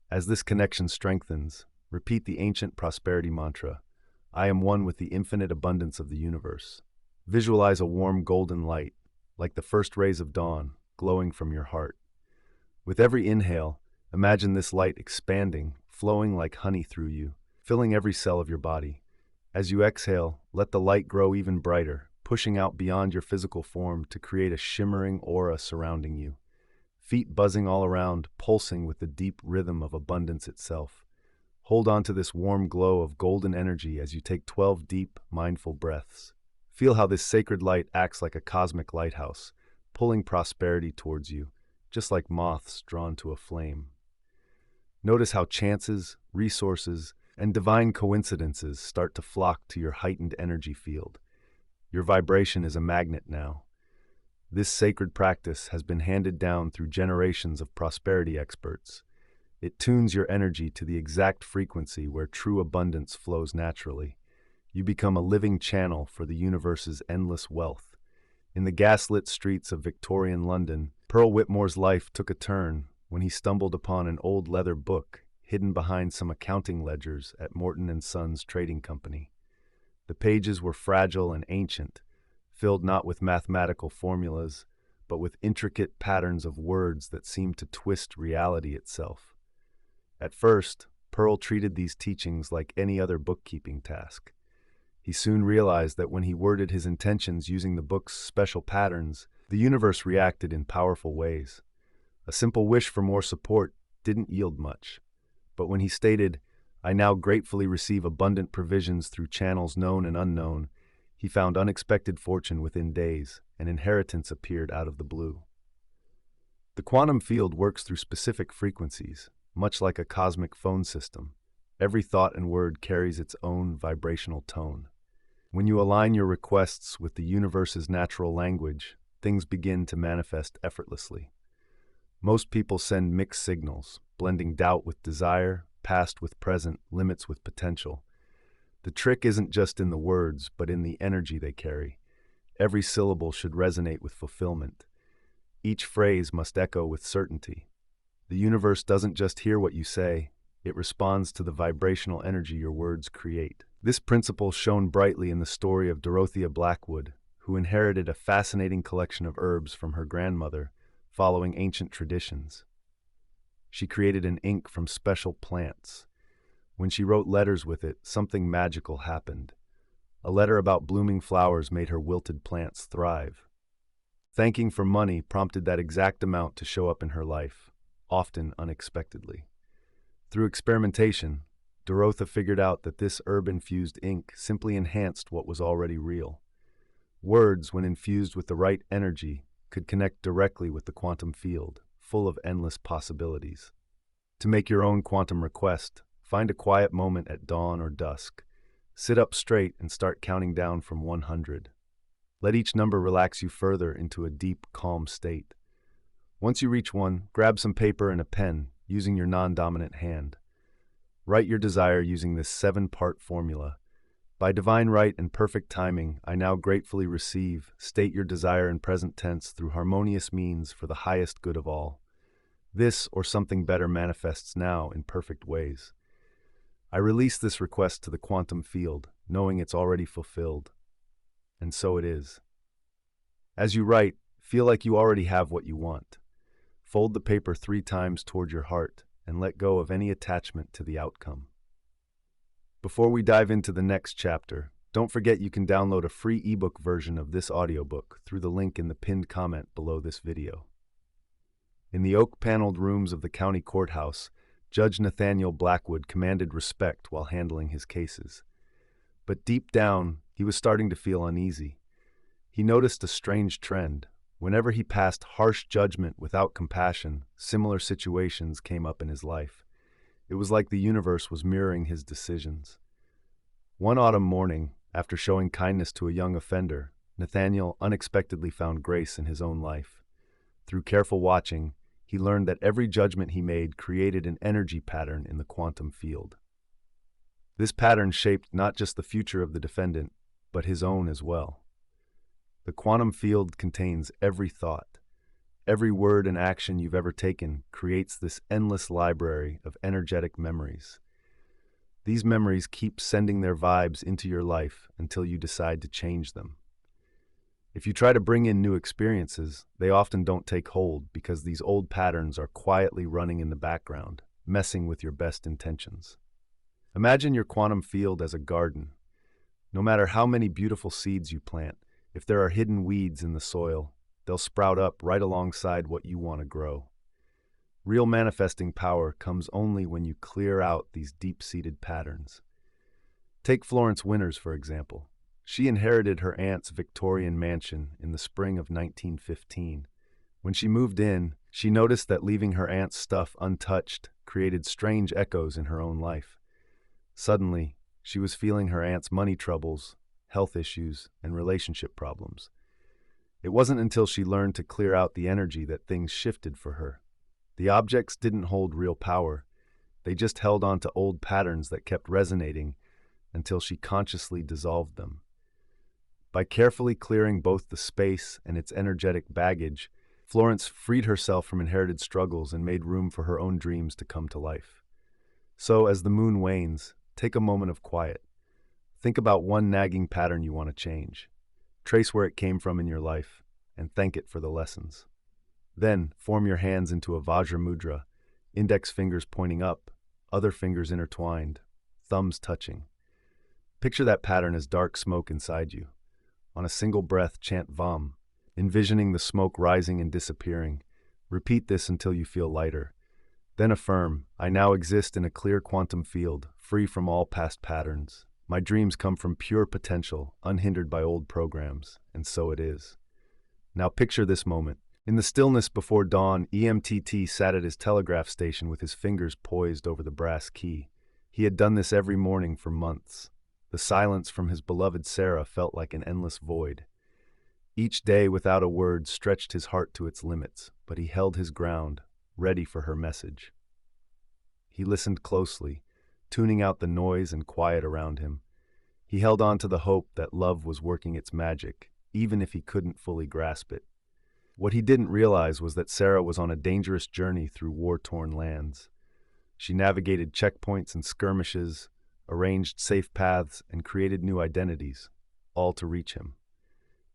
As this connection strengthens, repeat the ancient prosperity mantra, "I am one with the infinite abundance of the universe." Visualize a warm golden light, like the first rays of dawn, glowing from your heart. With every inhale, imagine this light expanding, flowing like honey through you, filling every cell of your body. As you exhale, let the light grow even brighter, pushing out beyond your physical form to create a shimmering aura surrounding you. Feet buzzing all around, pulsing with the deep rhythm of abundance itself. Hold on to this warm glow of golden energy as you take 12 deep, mindful breaths. Feel how this sacred light acts like a cosmic lighthouse, pulling prosperity towards you, just like moths drawn to a flame. Notice how chances, resources, and divine coincidences start to flock to your heightened energy field. Your vibration is a magnet now. This sacred practice has been handed down through generations of prosperity experts. It tunes your energy to the exact frequency where true abundance flows naturally. You become a living channel for the universe's endless wealth. In the gaslit streets of Victorian London, Pearl Whitmore's life took a turn when he stumbled upon an old leather book hidden behind some accounting ledgers at Morton & Sons Trading Company. The pages were fragile and ancient, filled not with mathematical formulas, but with intricate patterns of words that seemed to twist reality itself. At first, Pearl treated these teachings like any other bookkeeping task. He soon realized that when he worded his intentions using the book's special patterns, the universe reacted in powerful ways. A simple wish for more support didn't yield much. But when he stated, "I now gratefully receive abundant provisions through channels known and unknown," he found unexpected fortune within days, and inheritance appeared out of the blue. The quantum field works through specific frequencies, much like a cosmic phone system. Every thought and word carries its own vibrational tone. When you align your requests with the universe's natural language, things begin to manifest effortlessly. Most people send mixed signals, blending doubt with desire, past with present, limits with potential. The trick isn't just in the words, but in the energy they carry. Every syllable should resonate with fulfillment. Each phrase must echo with certainty. The universe doesn't just hear what you say, it responds to the vibrational energy your words create. This principle shone brightly in the story of Dorothea Blackwood, who inherited a fascinating collection of herbs from her grandmother, following ancient traditions. She created an ink from special plants. When she wrote letters with it, something magical happened. A letter about blooming flowers made her wilted plants thrive. Thanking for money prompted that exact amount to show up in her life, often unexpectedly. Through experimentation, Dorothea figured out that this herb-infused ink simply enhanced what was already real. Words, when infused with the right energy, could connect directly with the quantum field, full of endless possibilities. To make your own quantum request, find a quiet moment at dawn or dusk. Sit up straight and start counting down from 100. Let each number relax you further into a deep, calm state. Once you reach 1, grab some paper and a pen, using your non-dominant hand. Write your desire using this 7-part formula. By divine right and perfect timing, I now gratefully receive. State your desire in present tense through harmonious means for the highest good of all. This or something better manifests now in perfect ways. I release this request to the quantum field, knowing it's already fulfilled. And so it is. As you write, feel like you already have what you want. Fold the paper 3 times toward your heart and let go of any attachment to the outcome. Before we dive into the next chapter, don't forget you can download a free ebook version of this audiobook through the link in the pinned comment below this video. In the oak-paneled rooms of the county courthouse, Judge Nathaniel Blackwood commanded respect while handling his cases. But deep down, he was starting to feel uneasy. He noticed a strange trend. Whenever he passed harsh judgment without compassion, similar situations came up in his life. It was like the universe was mirroring his decisions. One autumn morning, after showing kindness to a young offender, Nathaniel unexpectedly found grace in his own life. Through careful watching, he learned that every judgment he made created an energy pattern in the quantum field. This pattern shaped not just the future of the defendant, but his own as well. The quantum field contains every thought. Every word and action you've ever taken creates this endless library of energetic memories. These memories keep sending their vibes into your life until you decide to change them. If you try to bring in new experiences, they often don't take hold because these old patterns are quietly running in the background, messing with your best intentions. Imagine your quantum field as a garden. No matter how many beautiful seeds you plant, if there are hidden weeds in the soil, they'll sprout up right alongside what you want to grow. Real manifesting power comes only when you clear out these deep-seated patterns. Take Florence Winters, for example. She inherited her aunt's Victorian mansion in the spring of 1915. When she moved in, she noticed that leaving her aunt's stuff untouched created strange echoes in her own life. Suddenly, she was feeling her aunt's money troubles, health issues, and relationship problems. It wasn't until she learned to clear out the energy that things shifted for her. The objects didn't hold real power. They just held on to old patterns that kept resonating until she consciously dissolved them. By carefully clearing both the space and its energetic baggage, Florence freed herself from inherited struggles and made room for her own dreams to come to life. So, as the moon wanes, take a moment of quiet. Think about one nagging pattern you want to change. Trace where it came from in your life and thank it for the lessons. Then, form your hands into a Vajra Mudra, index fingers pointing up, other fingers intertwined, thumbs touching. Picture that pattern as dark smoke inside you. On a single breath, chant Vam, envisioning the smoke rising and disappearing. Repeat this until you feel lighter. Then affirm, I now exist in a clear quantum field, free from all past patterns. My dreams come from pure potential, unhindered by old programs, and so it is. Now picture this moment. In the stillness before dawn, EMTT sat at his telegraph station with his fingers poised over the brass key. He had done this every morning for months. The silence from his beloved Sarah felt like an endless void. Each day, without a word, stretched his heart to its limits, but he held his ground, ready for her message. He listened closely, tuning out the noise and quiet around him. He held on to the hope that love was working its magic, even if he couldn't fully grasp it. What he didn't realize was that Sarah was on a dangerous journey through war-torn lands. She navigated checkpoints and skirmishes, arranged safe paths, and created new identities, all to reach him.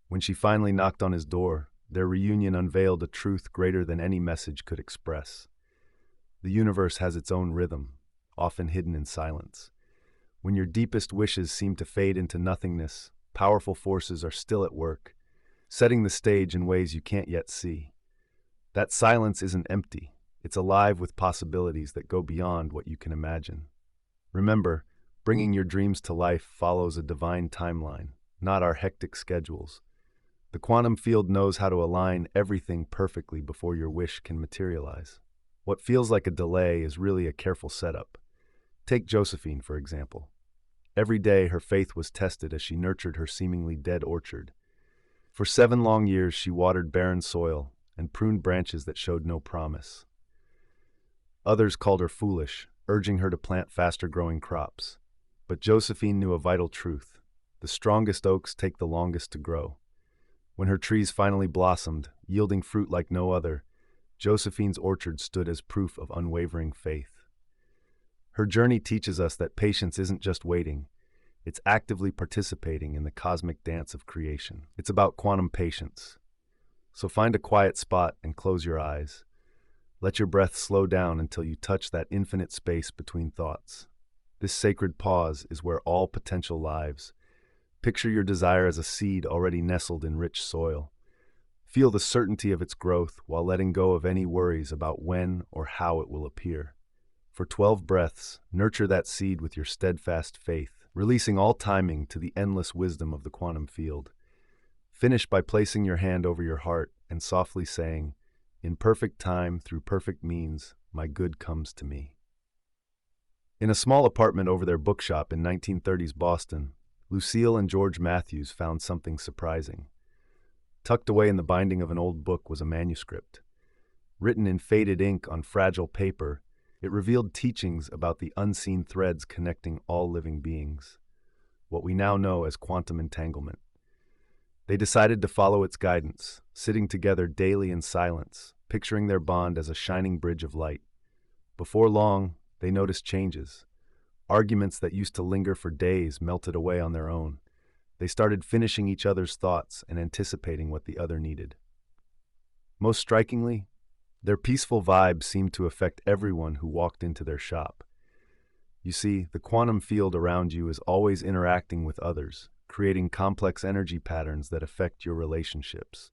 When she finally knocked on his door, their reunion unveiled a truth greater than any message could express. The universe has its own rhythm, often hidden in silence. When your deepest wishes seem to fade into nothingness, powerful forces are still at work, setting the stage in ways you can't yet see. That silence isn't empty. It's alive with possibilities that go beyond what you can imagine. Remember, bringing your dreams to life follows a divine timeline, not our hectic schedules. The quantum field knows how to align everything perfectly before your wish can materialize. What feels like a delay is really a careful setup. Take Josephine, for example. Every day her faith was tested as she nurtured her seemingly dead orchard. For 7 long years she watered barren soil and pruned branches that showed no promise. Others called her foolish, urging her to plant faster-growing crops. But Josephine knew a vital truth. The strongest oaks take the longest to grow. When her trees finally blossomed, yielding fruit like no other, Josephine's orchard stood as proof of unwavering faith. Her journey teaches us that patience isn't just waiting. It's actively participating in the cosmic dance of creation. It's about quantum patience. So find a quiet spot and close your eyes. Let your breath slow down until you touch that infinite space between thoughts. This sacred pause is where all potential lives. Picture your desire as a seed already nestled in rich soil. Feel the certainty of its growth while letting go of any worries about when or how it will appear. For 12 breaths, nurture that seed with your steadfast faith, releasing all timing to the endless wisdom of the quantum field. Finish by placing your hand over your heart and softly saying, "In perfect time, through perfect means, my good comes to me." In a small apartment over their bookshop in 1930s Boston, Lucille and George Matthews found something surprising. Tucked away in the binding of an old book was a manuscript. Written in faded ink on fragile paper, it revealed teachings about the unseen threads connecting all living beings, what we now know as quantum entanglement. They decided to follow its guidance, sitting together daily in silence, picturing their bond as a shining bridge of light. Before long, they noticed changes. Arguments that used to linger for days melted away on their own. They started finishing each other's thoughts and anticipating what the other needed. Most strikingly, their peaceful vibe seemed to affect everyone who walked into their shop. You see, the quantum field around you is always interacting with others, creating complex energy patterns that affect your relationships.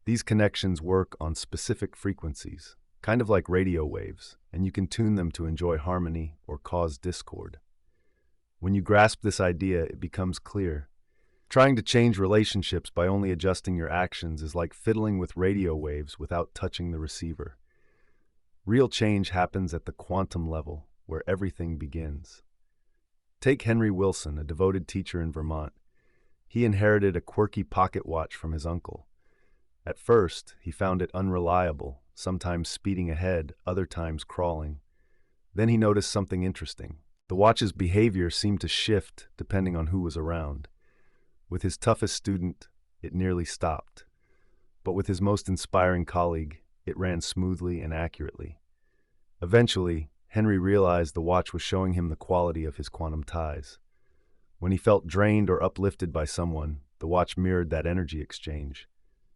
These connections work on specific frequencies, kind of like radio waves, and you can tune them to enjoy harmony or cause discord. When you grasp this idea, it becomes clear. Trying to change relationships by only adjusting your actions is like fiddling with radio waves without touching the receiver. Real change happens at the quantum level, where everything begins. Take Henry Wilson, a devoted teacher in Vermont. He inherited a quirky pocket watch from his uncle. At first, he found it unreliable, sometimes speeding ahead, other times crawling. Then he noticed something interesting. The watch's behavior seemed to shift depending on who was around. With his toughest student, it nearly stopped. But with his most inspiring colleague, it ran smoothly and accurately. Eventually, Henry realized the watch was showing him the quality of his quantum ties. When he felt drained or uplifted by someone, the watch mirrored that energy exchange.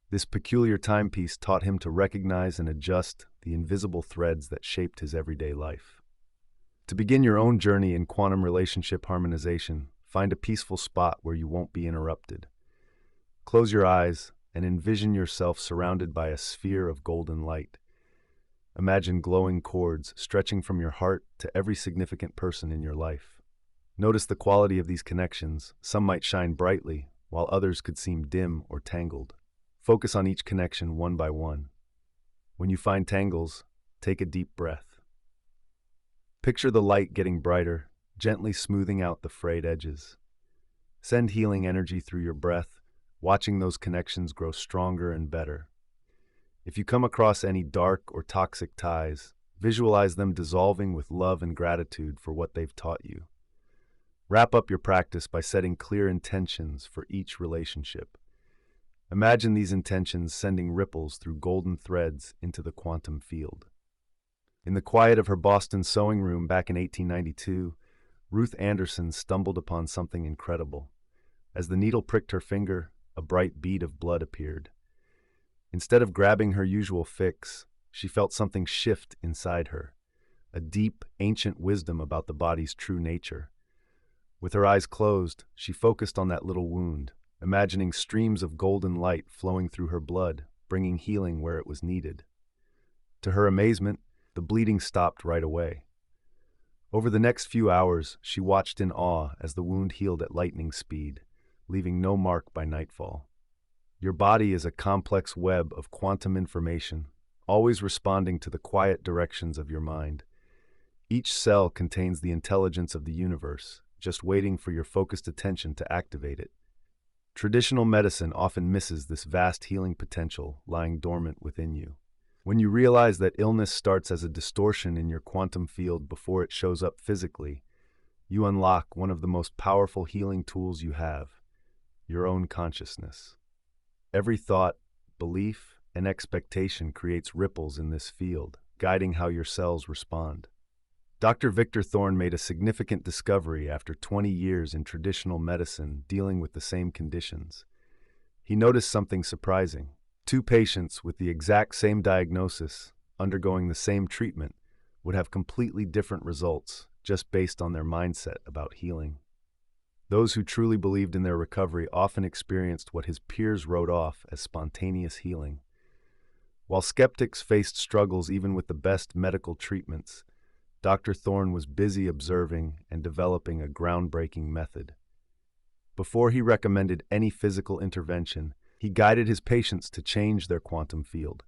This peculiar timepiece taught him to recognize and adjust the invisible threads that shaped his everyday life. To begin your own journey in quantum relationship harmonization, find a peaceful spot where you won't be interrupted. Close your eyes and envision yourself surrounded by a sphere of golden light. Imagine glowing cords stretching from your heart to every significant person in your life. Notice the quality of these connections. Some might shine brightly, while others could seem dim or tangled. Focus on each connection one by one. When you find tangles, take a deep breath. Picture the light getting brighter, gently smoothing out the frayed edges. Send healing energy through your breath, watching those connections grow stronger and better. If you come across any dark or toxic ties, visualize them dissolving with love and gratitude for what they've taught you. Wrap up your practice by setting clear intentions for each relationship. Imagine these intentions sending ripples through golden threads into the quantum field. In the quiet of her Boston sewing room back in 1892, Ruth Anderson stumbled upon something incredible. As the needle pricked her finger, a bright bead of blood appeared. Instead of grabbing her usual fix, she felt something shift inside her, a deep, ancient wisdom about the body's true nature. With her eyes closed, she focused on that little wound, imagining streams of golden light flowing through her blood, bringing healing where it was needed. To her amazement, the bleeding stopped right away. Over the next few hours, she watched in awe as the wound healed at lightning speed, leaving no mark by nightfall. Your body is a complex web of quantum information, always responding to the quiet directions of your mind. Each cell contains the intelligence of the universe, just waiting for your focused attention to activate it. Traditional medicine often misses this vast healing potential lying dormant within you. When you realize that illness starts as a distortion in your quantum field before it shows up physically, you unlock one of the most powerful healing tools you have, your own consciousness. Every thought, belief, and expectation creates ripples in this field, guiding how your cells respond. Dr. Victor Thorne made a significant discovery after 20 years in traditional medicine dealing with the same conditions. He noticed something surprising. Two patients with the exact same diagnosis, undergoing the same treatment, would have completely different results just based on their mindset about healing. Those who truly believed in their recovery often experienced what his peers wrote off as spontaneous healing. While skeptics faced struggles even with the best medical treatments, Dr. Thorne was busy observing and developing a groundbreaking method. Before he recommended any physical intervention, he guided his patients to change their quantum field.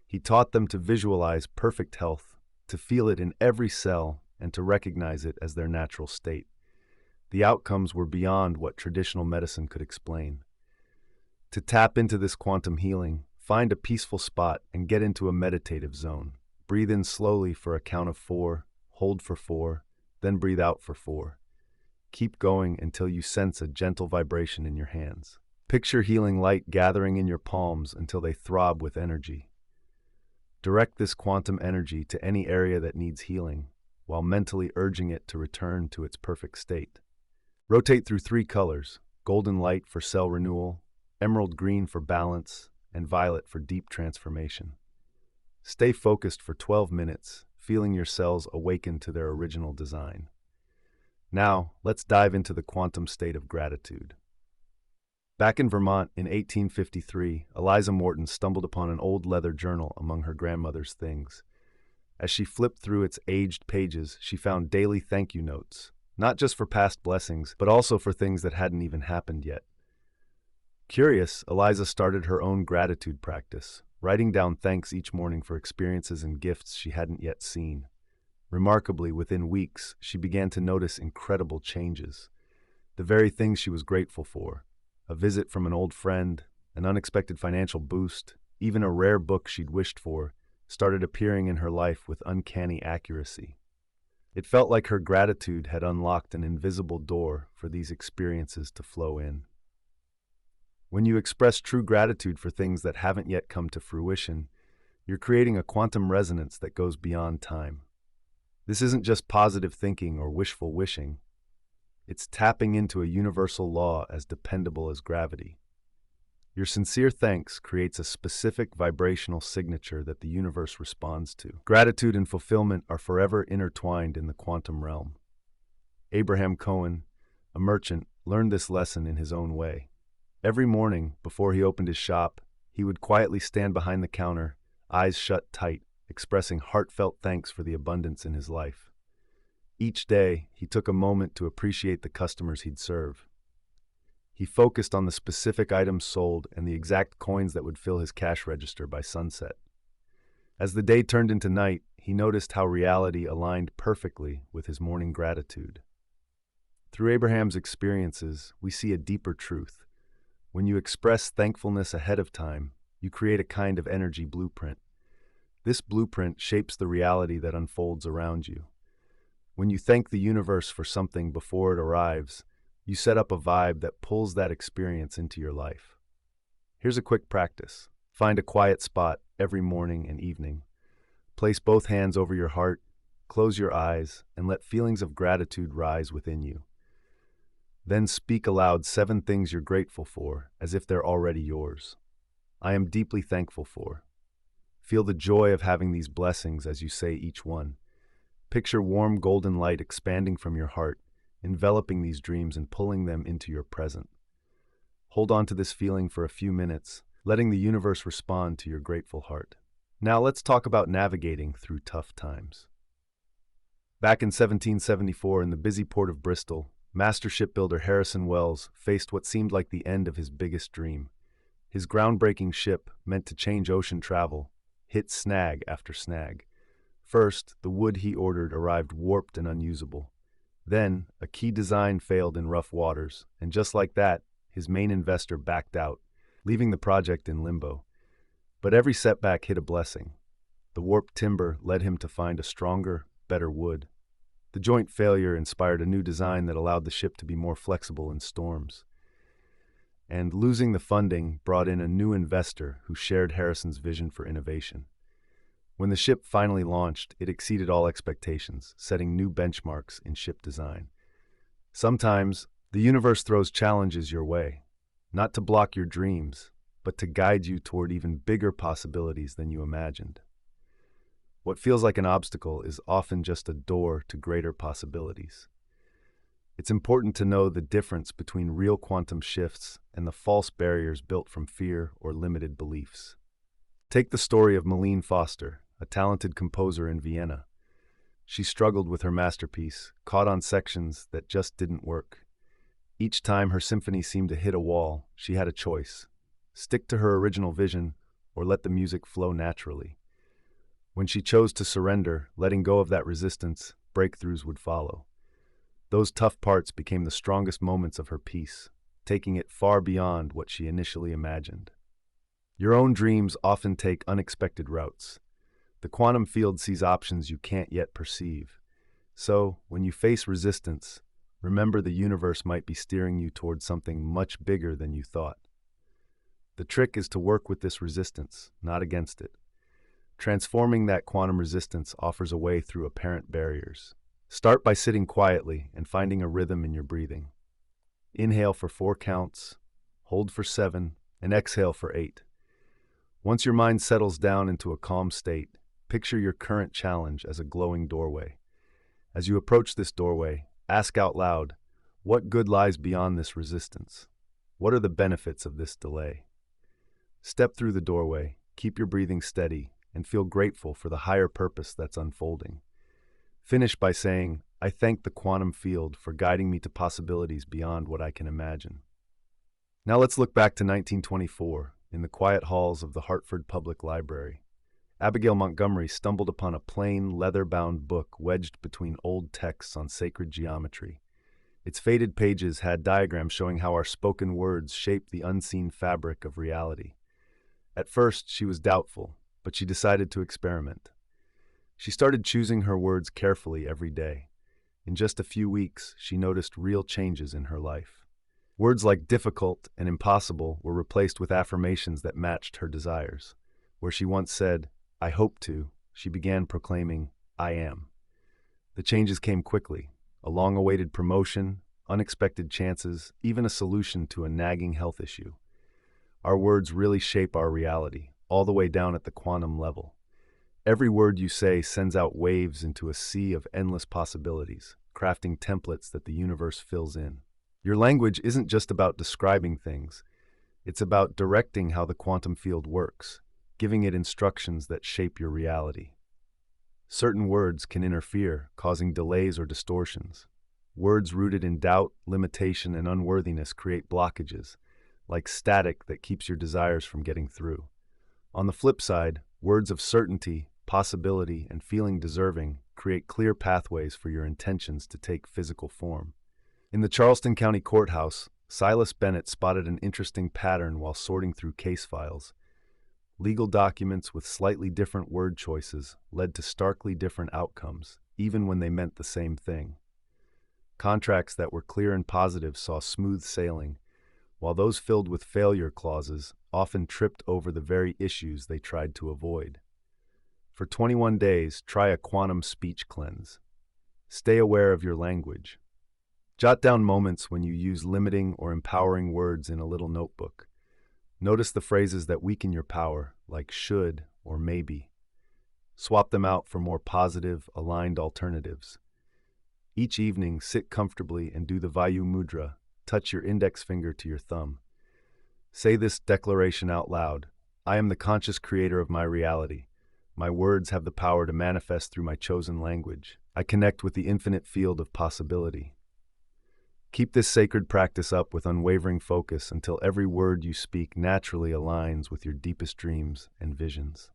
He taught them to visualize perfect health, to feel it in every cell, and to recognize it as their natural state. The outcomes were beyond what traditional medicine could explain. To tap into this quantum healing, find a peaceful spot and get into a meditative zone. Breathe in slowly for a count of 4, hold for 4, then breathe out for 4. Keep going until you sense a gentle vibration in your hands. Picture healing light gathering in your palms until they throb with energy. Direct this quantum energy to any area that needs healing, while mentally urging it to return to its perfect state. Rotate through 3 colors: golden light for cell renewal, emerald green for balance, and violet for deep transformation. Stay focused for 12 minutes, feeling your cells awaken to their original design. Now, let's dive into the quantum state of gratitude. Back in Vermont in 1853, Eliza Morton stumbled upon an old leather journal among her grandmother's things. As she flipped through its aged pages, she found daily thank you notes, not just for past blessings, but also for things that hadn't even happened yet. Curious, Eliza started her own gratitude practice, writing down thanks each morning for experiences and gifts she hadn't yet seen. Remarkably, within weeks, she began to notice incredible changes. The very things she was grateful for, a visit from an old friend, an unexpected financial boost, even a rare book she'd wished for, started appearing in her life with uncanny accuracy. It felt like her gratitude had unlocked an invisible door for these experiences to flow in. When you express true gratitude for things that haven't yet come to fruition, you're creating a quantum resonance that goes beyond time. This isn't just positive thinking or wishful wishing. It's tapping into a universal law as dependable as gravity. Your sincere thanks creates a specific vibrational signature that the universe responds to. Gratitude and fulfillment are forever intertwined in the quantum realm. Abraham Cohen, a merchant, learned this lesson in his own way. Every morning, before he opened his shop, he would quietly stand behind the counter, eyes shut tight, expressing heartfelt thanks for the abundance in his life. Each day, he took a moment to appreciate the customers he'd serve. He focused on the specific items sold and the exact coins that would fill his cash register by sunset. As the day turned into night, he noticed how reality aligned perfectly with his morning gratitude. Through Abraham's experiences, we see a deeper truth. When you express thankfulness ahead of time, you create a kind of energy blueprint. This blueprint shapes the reality that unfolds around you. When you thank the universe for something before it arrives, you set up a vibe that pulls that experience into your life. Here's a quick practice. Find a quiet spot every morning and evening. Place both hands over your heart, close your eyes, and let feelings of gratitude rise within you. Then speak aloud 7 things you're grateful for, as if they're already yours. I am deeply thankful for. Feel the joy of having these blessings as you say each one. Picture warm golden light expanding from your heart, enveloping these dreams and pulling them into your present. Hold on to this feeling for a few minutes, letting the universe respond to your grateful heart. Now let's talk about navigating through tough times. Back in 1774, in the busy port of Bristol, master shipbuilder Harrison Wells faced what seemed like the end of his biggest dream. His groundbreaking ship, meant to change ocean travel, hit snag after snag. First, the wood he ordered arrived warped and unusable. Then, a key design failed in rough waters, and just like that, his main investor backed out, leaving the project in limbo. But every setback hid a blessing. The warped timber led him to find a stronger, better wood. The joint failure inspired a new design that allowed the ship to be more flexible in storms. And losing the funding brought in a new investor who shared Harrison's vision for innovation. When the ship finally launched, it exceeded all expectations, setting new benchmarks in ship design. Sometimes, the universe throws challenges your way, not to block your dreams, but to guide you toward even bigger possibilities than you imagined. What feels like an obstacle is often just a door to greater possibilities. It's important to know the difference between real quantum shifts and the false barriers built from fear or limited beliefs. Take the story of Malene Foster, a talented composer in Vienna. She struggled with her masterpiece, caught on sections that just didn't work. Each time her symphony seemed to hit a wall, she had a choice: stick to her original vision or let the music flow naturally. When she chose to surrender, letting go of that resistance, breakthroughs would follow. Those tough parts became the strongest moments of her piece, taking it far beyond what she initially imagined. Your own dreams often take unexpected routes. The quantum field sees options you can't yet perceive. So, when you face resistance, remember the universe might be steering you toward something much bigger than you thought. The trick is to work with this resistance, not against it. Transforming that quantum resistance offers a way through apparent barriers. Start by sitting quietly and finding a rhythm in your breathing. Inhale for 4 counts, hold for 7, and exhale for 8. Once your mind settles down into a calm state, picture your current challenge as a glowing doorway. As you approach this doorway, ask out loud, what good lies beyond this resistance? What are the benefits of this delay? Step through the doorway, keep your breathing steady, and feel grateful for the higher purpose that's unfolding. Finish by saying, I thank the quantum field for guiding me to possibilities beyond what I can imagine. Now let's look back to 1924, in the quiet halls of the Hartford Public Library. Abigail Montgomery stumbled upon a plain, leather-bound book wedged between old texts on sacred geometry. Its faded pages had diagrams showing how our spoken words shape the unseen fabric of reality. At first, she was doubtful, but she decided to experiment. She started choosing her words carefully every day. In just a few weeks, she noticed real changes in her life. Words like difficult and impossible were replaced with affirmations that matched her desires. Where she once said, I hope to, she began proclaiming, I am. The changes came quickly: a long-awaited promotion, unexpected chances, even a solution to a nagging health issue. Our words really shape our reality, all the way down at the quantum level. Every word you say sends out waves into a sea of endless possibilities, crafting templates that the universe fills in. Your language isn't just about describing things, it's about directing how the quantum field works, giving it instructions that shape your reality. Certain words can interfere, causing delays or distortions. Words rooted in doubt, limitation, and unworthiness create blockages, like static that keeps your desires from getting through. On the flip side, words of certainty, possibility, and feeling deserving create clear pathways for your intentions to take physical form. In the Charleston County Courthouse, Silas Bennett spotted an interesting pattern while sorting through case files. Legal documents with slightly different word choices led to starkly different outcomes, even when they meant the same thing. Contracts that were clear and positive saw smooth sailing, while those filled with failure clauses often tripped over the very issues they tried to avoid. For 21 days, try a quantum speech cleanse. Stay aware of your language. Jot down moments when you use limiting or empowering words in a little notebook. Notice the phrases that weaken your power, like should or maybe. Swap them out for more positive, aligned alternatives. Each evening, sit comfortably and do the Vayu Mudra. Touch your index finger to your thumb. Say this declaration out loud. I am the conscious creator of my reality. My words have the power to manifest through my chosen language. I connect with the infinite field of possibility. Keep this sacred practice up with unwavering focus until every word you speak naturally aligns with your deepest dreams and visions.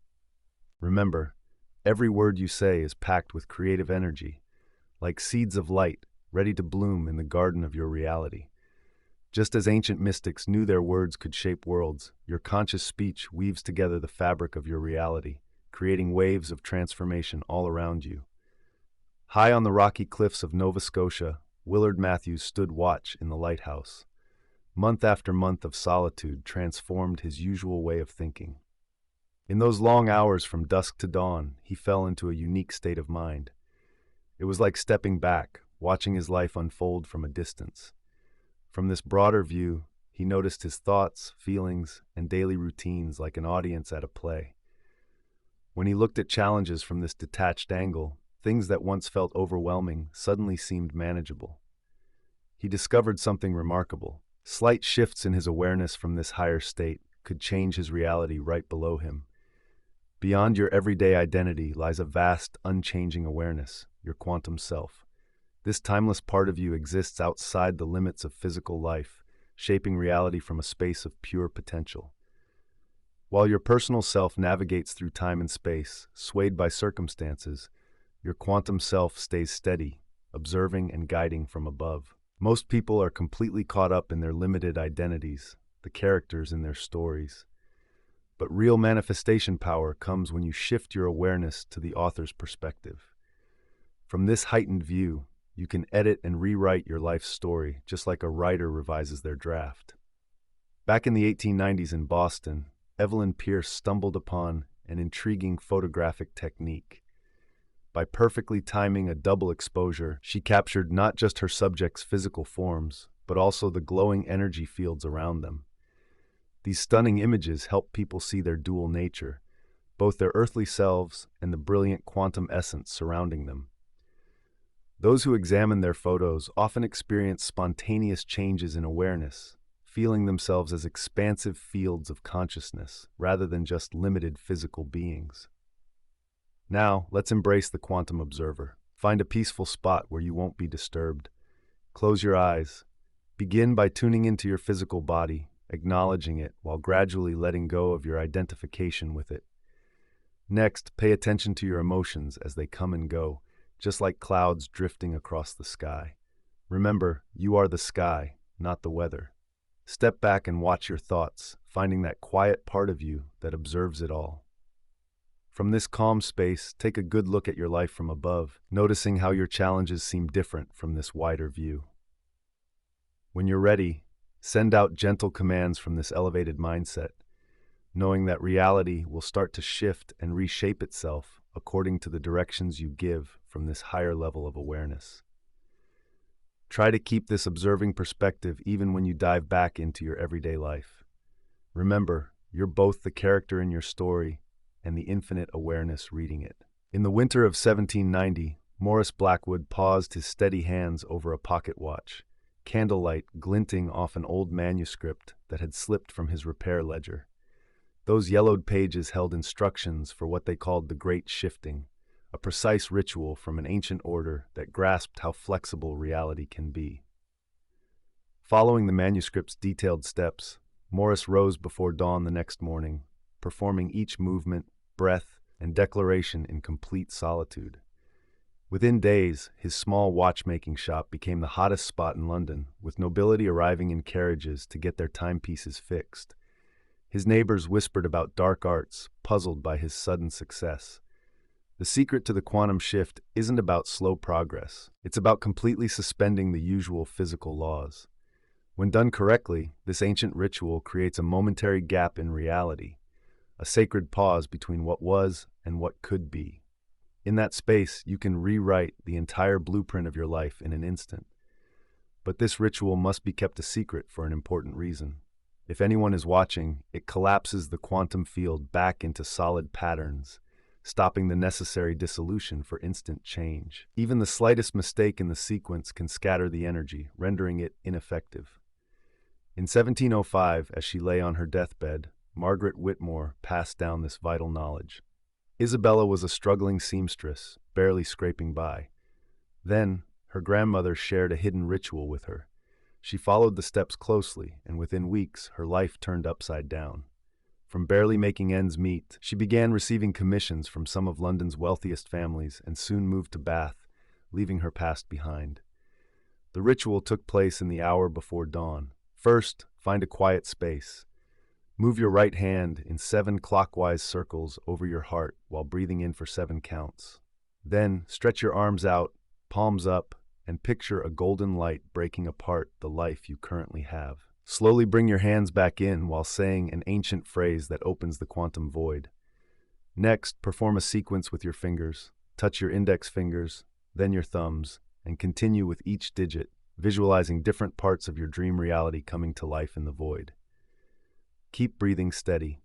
Remember, every word you say is packed with creative energy, like seeds of light ready to bloom in the garden of your reality. Just as ancient mystics knew their words could shape worlds, your conscious speech weaves together the fabric of your reality, creating waves of transformation all around you. High on the rocky cliffs of Nova Scotia, Willard Matthews stood watch in the lighthouse. Month after month of solitude transformed his usual way of thinking. In those long hours from dusk to dawn, he fell into a unique state of mind. It was like stepping back, watching his life unfold from a distance. From this broader view, he noticed his thoughts, feelings, and daily routines like an audience at a play. When he looked at challenges from this detached angle, things that once felt overwhelming suddenly seemed manageable. He discovered something remarkable. Slight shifts in his awareness from this higher state could change his reality right below him. Beyond your everyday identity lies a vast, unchanging awareness, your quantum self. This timeless part of you exists outside the limits of physical life, shaping reality from a space of pure potential. While your personal self navigates through time and space, swayed by circumstances, your quantum self stays steady, observing and guiding from above. Most people are completely caught up in their limited identities, the characters in their stories. But real manifestation power comes when you shift your awareness to the author's perspective. From this heightened view, you can edit and rewrite your life's story just like a writer revises their draft. Back in the 1890s in Boston, Evelyn Pierce stumbled upon an intriguing photographic technique. By perfectly timing a double exposure, she captured not just her subject's physical forms, but also the glowing energy fields around them. These stunning images help people see their dual nature, both their earthly selves and the brilliant quantum essence surrounding them. Those who examine their photos often experience spontaneous changes in awareness, feeling themselves as expansive fields of consciousness rather than just limited physical beings. Now, let's embrace the quantum observer. Find a peaceful spot where you won't be disturbed. Close your eyes. Begin by tuning into your physical body, acknowledging it while gradually letting go of your identification with it. Next, pay attention to your emotions as they come and go, just like clouds drifting across the sky. Remember, you are the sky, not the weather. Step back and watch your thoughts, finding that quiet part of you that observes it all. From this calm space, take a good look at your life from above, noticing how your challenges seem different from this wider view. When you're ready, send out gentle commands from this elevated mindset, knowing that reality will start to shift and reshape itself according to the directions you give from this higher level of awareness. Try to keep this observing perspective even when you dive back into your everyday life. Remember, you're both the character in your story and the infinite awareness reading it. In the winter of 1790, Morris Blackwood paused his steady hands over a pocket watch, candlelight glinting off an old manuscript that had slipped from his repair ledger. Those yellowed pages held instructions for what they called the Great Shifting, a precise ritual from an ancient order that grasped how flexible reality can be. Following the manuscript's detailed steps, Morris rose before dawn the next morning, performing each movement, breath, and declaration in complete solitude. Within days, his small watchmaking shop became the hottest spot in London, with nobility arriving in carriages to get their timepieces fixed. His neighbors whispered about dark arts, puzzled by his sudden success. The secret to the quantum shift isn't about slow progress. It's about completely suspending the usual physical laws. When done correctly, this ancient ritual creates a momentary gap in reality, a sacred pause between what was and what could be. In that space, you can rewrite the entire blueprint of your life in an instant. But this ritual must be kept a secret for an important reason. If anyone is watching, it collapses the quantum field back into solid patterns, stopping the necessary dissolution for instant change. Even the slightest mistake in the sequence can scatter the energy, rendering it ineffective. In 1705, as she lay on her deathbed, Margaret Whitmore passed down this vital knowledge. Isabella was a struggling seamstress, barely scraping by. Then, her grandmother shared a hidden ritual with her. She followed the steps closely, and within weeks, her life turned upside down. From barely making ends meet, she began receiving commissions from some of London's wealthiest families and soon moved to Bath, leaving her past behind. The ritual took place in the hour before dawn. First, find a quiet space. Move your right hand in 7 clockwise circles over your heart while breathing in for 7 counts. Then, stretch your arms out, palms up, and picture a golden light breaking apart the life you currently have. Slowly bring your hands back in while saying an ancient phrase that opens the quantum void. Next, perform a sequence with your fingers. Touch your index fingers, then your thumbs, and continue with each digit, visualizing different parts of your dream reality coming to life in the void. Keep breathing steady.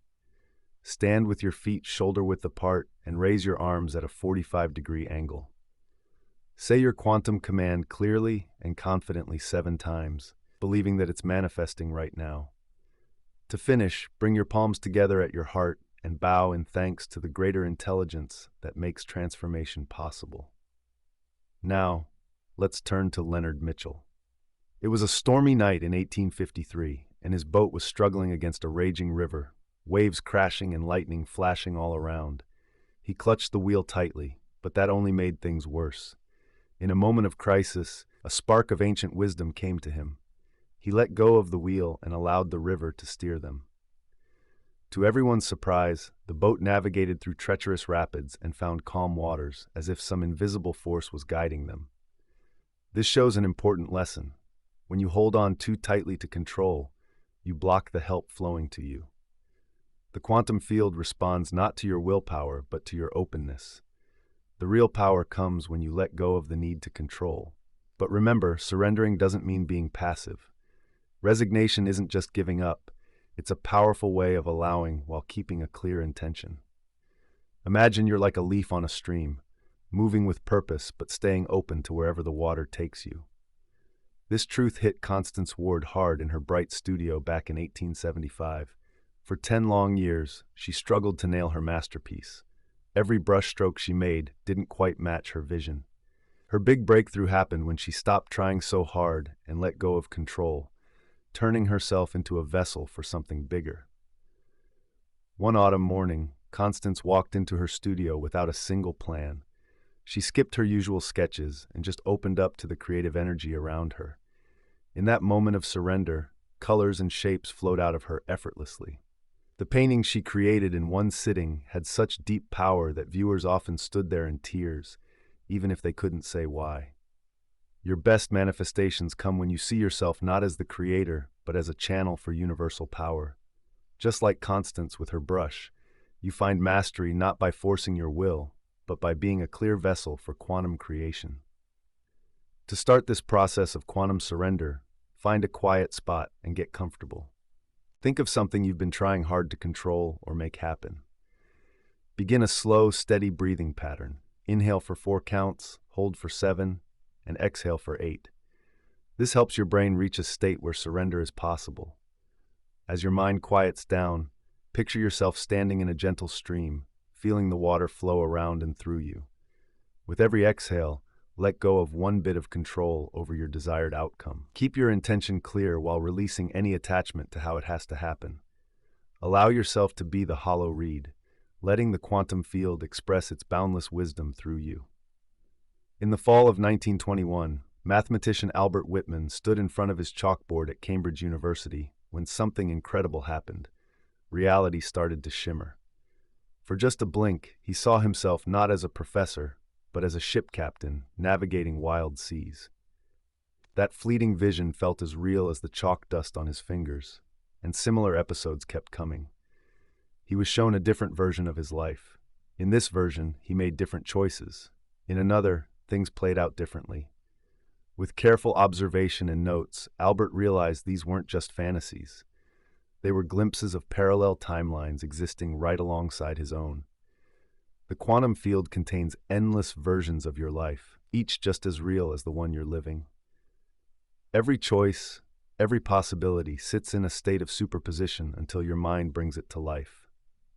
Stand with your feet shoulder-width apart and raise your arms at a 45-degree angle. Say your quantum command clearly and confidently 7 times, believing that it's manifesting right now. To finish, bring your palms together at your heart and bow in thanks to the greater intelligence that makes transformation possible. Now, let's turn to Leonard Mitchell. It was a stormy night in 1853, and his boat was struggling against a raging river, waves crashing and lightning flashing all around. He clutched the wheel tightly, but that only made things worse. In a moment of crisis, a spark of ancient wisdom came to him. He let go of the wheel and allowed the river to steer them. To everyone's surprise, the boat navigated through treacherous rapids and found calm waters, as if some invisible force was guiding them. This shows an important lesson. When you hold on too tightly to control, you block the help flowing to you. The quantum field responds not to your willpower, but to your openness. The real power comes when you let go of the need to control. But remember, surrendering doesn't mean being passive. Resignation isn't just giving up. It's a powerful way of allowing while keeping a clear intention. Imagine you're like a leaf on a stream, moving with purpose but staying open to wherever the water takes you. This truth hit Constance Ward hard in her Bright studio back in 1875. For 10 long years, she struggled to nail her masterpiece. Every brushstroke she made didn't quite match her vision. Her big breakthrough happened when she stopped trying so hard and let go of control, turning herself into a vessel for something bigger. One autumn morning, Constance walked into her studio without a single plan. She skipped her usual sketches and just opened up to the creative energy around her. In that moment of surrender, colors and shapes flowed out of her effortlessly. The paintings she created in one sitting had such deep power that viewers often stood there in tears, even if they couldn't say why. Your best manifestations come when you see yourself not as the creator, but as a channel for universal power. Just like Constance with her brush, you find mastery not by forcing your will, but by being a clear vessel for quantum creation. To start this process of quantum surrender, find a quiet spot and get comfortable. Think of something you've been trying hard to control or make happen. Begin a slow, steady breathing pattern. Inhale for 4 counts, hold for 7, and exhale for 8. This helps your brain reach a state where surrender is possible. As your mind quiets down, picture yourself standing in a gentle stream, feeling the water flow around and through you. With every exhale, let go of one bit of control over your desired outcome. Keep your intention clear while releasing any attachment to how it has to happen. Allow yourself to be the hollow reed, letting the quantum field express its boundless wisdom through you. In the fall of 1921, mathematician Albert Whitman stood in front of his chalkboard at Cambridge University when something incredible happened. Reality started to shimmer. For just a blink, he saw himself not as a professor, but as a ship captain navigating wild seas. That fleeting vision felt as real as the chalk dust on his fingers, and similar episodes kept coming. He was shown a different version of his life. In this version, he made different choices. In another, things played out differently. With careful observation and notes, Albert realized these weren't just fantasies. They were glimpses of parallel timelines existing right alongside his own. The quantum field contains endless versions of your life, each just as real as the one you're living. Every choice, every possibility sits in a state of superposition until your mind brings it to life.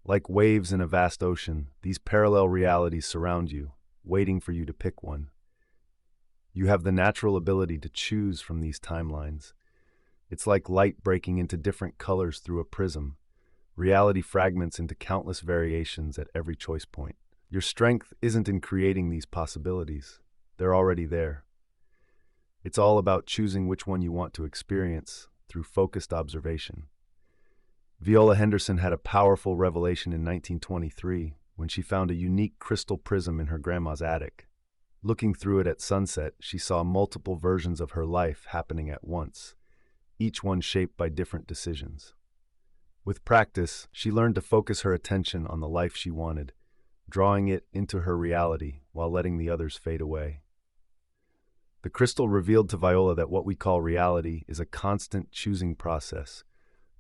Like waves in a vast ocean, these parallel realities surround you, waiting for you to pick one. You have the natural ability to choose from these timelines. It's like light breaking into different colors through a prism. Reality fragments into countless variations at every choice point. Your strength isn't in creating these possibilities. They're already there. It's all about choosing which one you want to experience through focused observation. Viola Henderson had a powerful revelation in 1923 when she found a unique crystal prism in her grandma's attic. Looking through it at sunset, she saw multiple versions of her life happening at once, each one shaped by different decisions. With practice, she learned to focus her attention on the life she wanted, drawing it into her reality while letting the others fade away. The crystal revealed to Viola that what we call reality is a constant choosing process.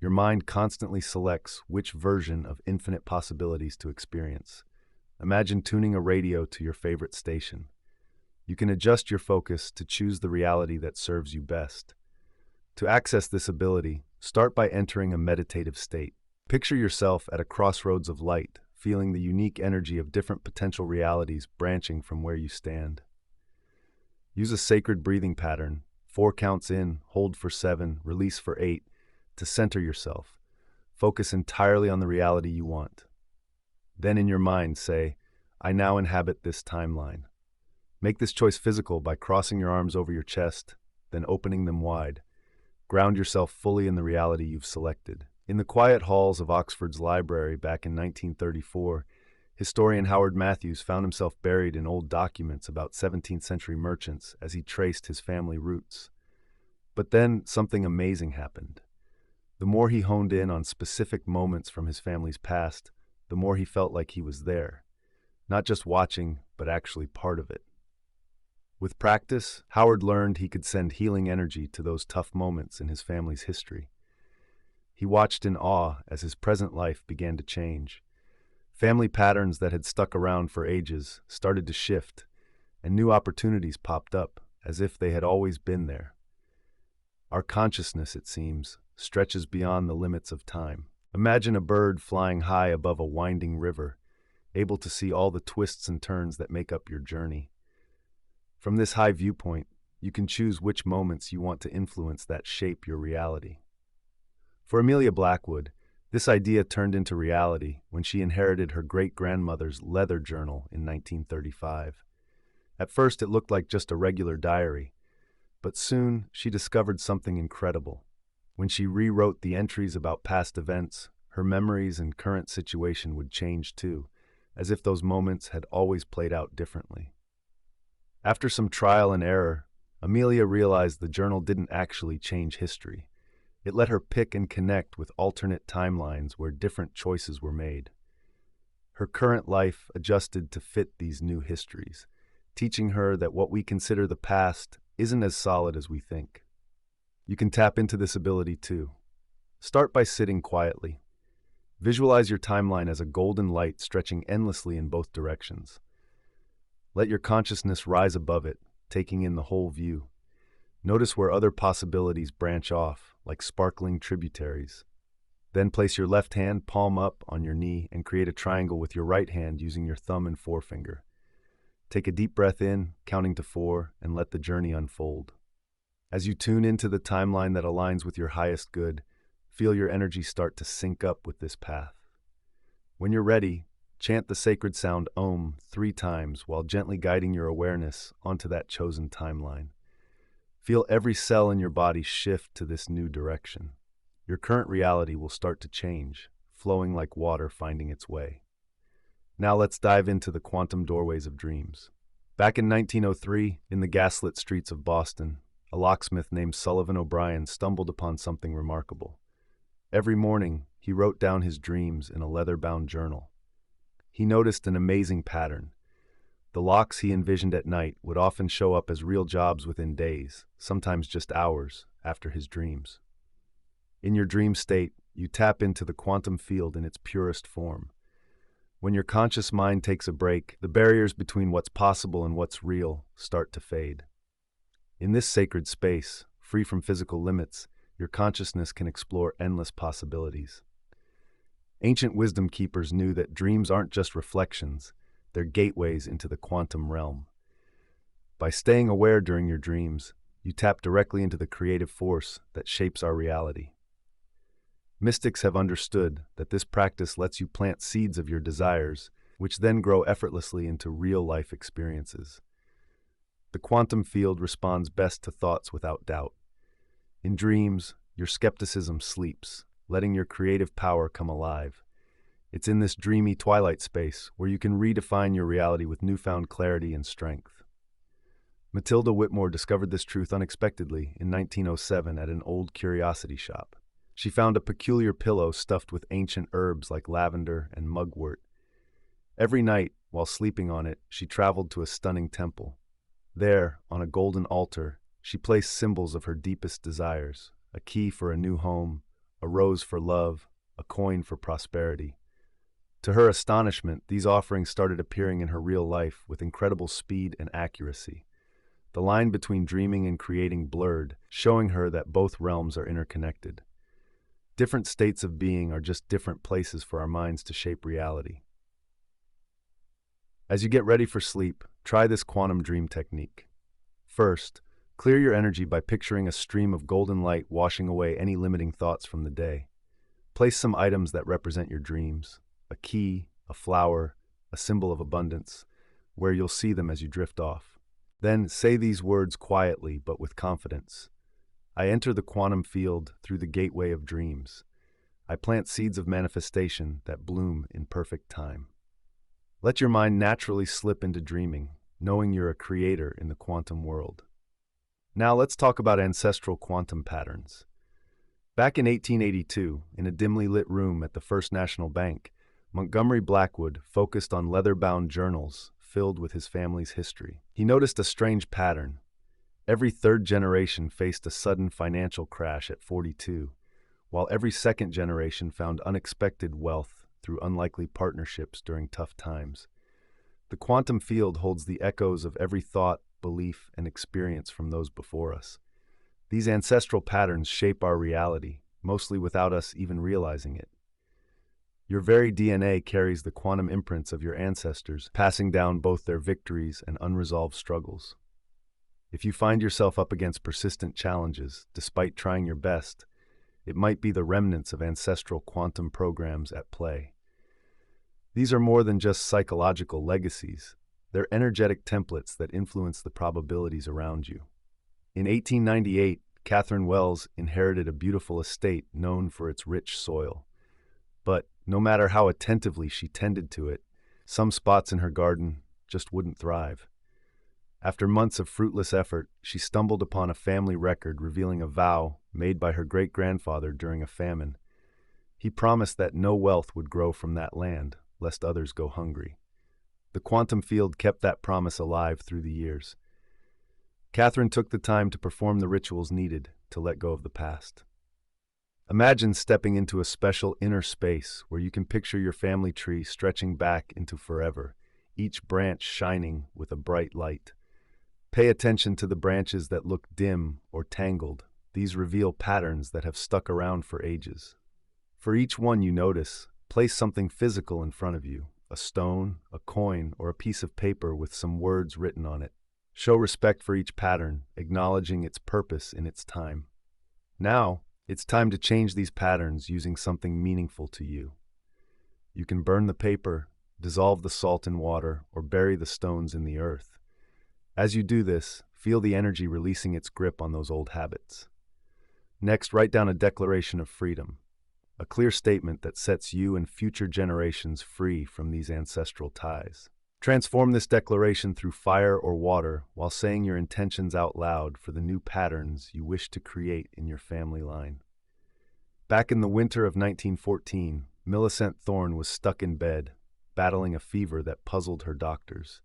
Your mind constantly selects which version of infinite possibilities to experience. Imagine tuning a radio to your favorite station. You can adjust your focus to choose the reality that serves you best. To access this ability, start by entering a meditative state. Picture yourself at a crossroads of light, feeling the unique energy of different potential realities branching from where you stand. Use a sacred breathing pattern, 4 counts in, hold for 7, release for 8, to center yourself. Focus entirely on the reality you want. Then in your mind say, I now inhabit this timeline. Make this choice physical by crossing your arms over your chest, then opening them wide. Ground yourself fully in the reality you've selected. In the quiet halls of Oxford's library back in 1934, historian Howard Matthews found himself buried in old documents about 17th century merchants as he traced his family roots. But then something amazing happened. The more he honed in on specific moments from his family's past, the more he felt like he was there, not just watching, but actually part of it. With practice, Howard learned he could send healing energy to those tough moments in his family's history. He watched in awe as his present life began to change. Family patterns that had stuck around for ages started to shift, and new opportunities popped up as if they had always been there. Our consciousness, it seems, stretches beyond the limits of time. Imagine a bird flying high above a winding river, able to see all the twists and turns that make up your journey. From this high viewpoint, you can choose which moments you want to influence that shape your reality. For Amelia Blackwood, this idea turned into reality when she inherited her great-grandmother's leather journal in 1935. At first, it looked like just a regular diary, but soon she discovered something incredible. When she rewrote the entries about past events, her memories and current situation would change too, as if those moments had always played out differently. After some trial and error, Amelia realized the journal didn't actually change history. It let her pick and connect with alternate timelines where different choices were made. Her current life adjusted to fit these new histories, teaching her that what we consider the past isn't as solid as we think. You can tap into this ability too. Start by sitting quietly. Visualize your timeline as a golden light stretching endlessly in both directions. Let your consciousness rise above it, taking in the whole view. Notice where other possibilities branch off, like sparkling tributaries. Then place your left hand palm up on your knee and create a triangle with your right hand using your thumb and forefinger. Take a deep breath in, counting to 4, and let the journey unfold. As you tune into the timeline that aligns with your highest good, feel your energy start to sync up with this path. When you're ready, chant the sacred sound Om 3 times while gently guiding your awareness onto that chosen timeline. Feel every cell in your body shift to this new direction. Your current reality will start to change, flowing like water finding its way. Now let's dive into the quantum doorways of dreams. Back in 1903, in the gaslit streets of Boston, a locksmith named Sullivan O'Brien stumbled upon something remarkable. Every morning, he wrote down his dreams in a leather-bound journal. He noticed an amazing pattern. The locks he envisioned at night would often show up as real jobs within days, sometimes just hours, after his dreams. In your dream state, you tap into the quantum field in its purest form. When your conscious mind takes a break, the barriers between what's possible and what's real start to fade. In this sacred space, free from physical limits, your consciousness can explore endless possibilities. Ancient wisdom keepers knew that dreams aren't just reflections, they're gateways into the quantum realm. By staying aware during your dreams, you tap directly into the creative force that shapes our reality. Mystics have understood that this practice lets you plant seeds of your desires, which then grow effortlessly into real-life experiences. The quantum field responds best to thoughts without doubt. In dreams, your skepticism sleeps, letting your creative power come alive. It's in this dreamy twilight space where you can redefine your reality with newfound clarity and strength. Matilda Whitmore discovered this truth unexpectedly in 1907 at an old curiosity shop. She found a peculiar pillow stuffed with ancient herbs like lavender and mugwort. Every night, while sleeping on it, she traveled to a stunning temple. There, on a golden altar, she placed symbols of her deepest desires: a key for a new home, a rose for love, a coin for prosperity. To her astonishment, these offerings started appearing in her real life with incredible speed and accuracy. The line between dreaming and creating blurred, showing her that both realms are interconnected. Different states of being are just different places for our minds to shape reality. As you get ready for sleep, try this quantum dream technique. First, clear your energy by picturing a stream of golden light washing away any limiting thoughts from the day. Place some items that represent your dreams: a key, a flower, a symbol of abundance, where you'll see them as you drift off. Then say these words quietly but with confidence. I enter the quantum field through the gateway of dreams. I plant seeds of manifestation that bloom in perfect time. Let your mind naturally slip into dreaming, knowing you're a creator in the quantum world. Now let's talk about ancestral quantum patterns. Back in 1882, in a dimly lit room at the First National Bank, Montgomery Blackwood focused on leather-bound journals filled with his family's history. He noticed a strange pattern. Every third generation faced a sudden financial crash at 42, while every second generation found unexpected wealth through unlikely partnerships during tough times. The quantum field holds the echoes of every thought, belief, and experience from those before us. These ancestral patterns shape our reality, mostly without us even realizing it. Your very DNA carries the quantum imprints of your ancestors, passing down both their victories and unresolved struggles. If you find yourself up against persistent challenges, despite trying your best, it might be the remnants of ancestral quantum programs at play. These are more than just psychological legacies. They're energetic templates that influence the probabilities around you. In 1898, Catherine Wells inherited a beautiful estate known for its rich soil. But no matter how attentively she tended to it, some spots in her garden just wouldn't thrive. After months of fruitless effort, she stumbled upon a family record revealing a vow made by her great-grandfather during a famine. He promised that no wealth would grow from that land, lest others go hungry. The quantum field kept that promise alive through the years. Catherine took the time to perform the rituals needed to let go of the past. Imagine stepping into a special inner space where you can picture your family tree stretching back into forever, each branch shining with a bright light. Pay attention to the branches that look dim or tangled. These reveal patterns that have stuck around for ages. For each one you notice, place something physical in front of you, a stone, a coin, or a piece of paper with some words written on it. Show respect for each pattern, acknowledging its purpose in its time. Now, it's time to change these patterns using something meaningful to you. You can burn the paper, dissolve the salt in water, or bury the stones in the earth. As you do this, feel the energy releasing its grip on those old habits. Next, write down a declaration of freedom, a clear statement that sets you and future generations free from these ancestral ties. Transform this declaration through fire or water while saying your intentions out loud for the new patterns you wish to create in your family line. Back in the winter of 1914, Millicent Thorne was stuck in bed, battling a fever that puzzled her doctors.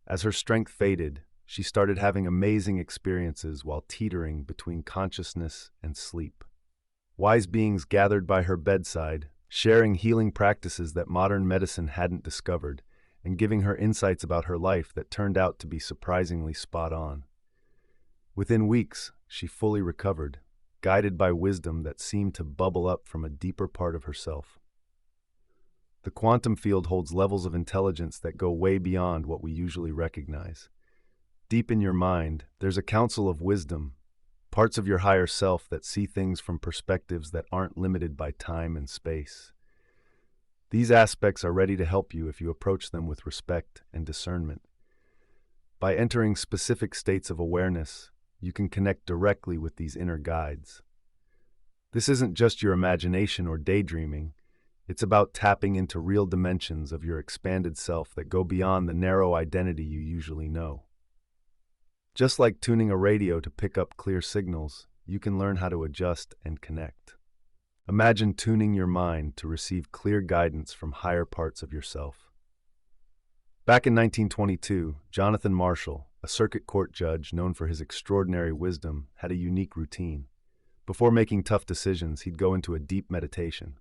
As her strength faded, she started having amazing experiences while teetering between consciousness and sleep. Wise beings gathered by her bedside, sharing healing practices that modern medicine hadn't discovered, and giving her insights about her life that turned out to be surprisingly spot on. Within weeks, she fully recovered, guided by wisdom that seemed to bubble up from a deeper part of herself. The quantum field holds levels of intelligence that go way beyond what we usually recognize. Deep in your mind, there's a council of wisdom, parts of your higher self that see things from perspectives that aren't limited by time and space. These aspects are ready to help you if you approach them with respect and discernment. By entering specific states of awareness, you can connect directly with these inner guides. This isn't just your imagination or daydreaming. It's about tapping into real dimensions of your expanded self that go beyond the narrow identity you usually know. Just like tuning a radio to pick up clear signals, you can learn how to adjust and connect. Imagine tuning your mind to receive clear guidance from higher parts of yourself. Back in 1922, Jonathan Marshall, a circuit court judge known for his extraordinary wisdom, had a unique routine. Before making tough decisions, he'd go into a deep meditation.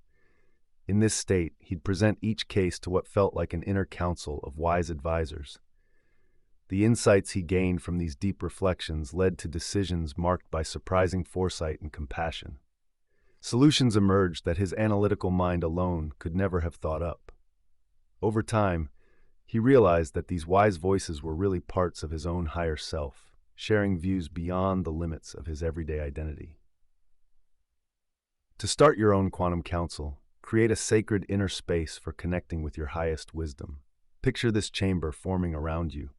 In this state, he'd present each case to what felt like an inner council of wise advisors. The insights he gained from these deep reflections led to decisions marked by surprising foresight and compassion. Solutions emerged that his analytical mind alone could never have thought up. Over time, he realized that these wise voices were really parts of his own higher self, sharing views beyond the limits of his everyday identity. To start your own quantum council, create a sacred inner space for connecting with your highest wisdom. Picture this chamber forming around you.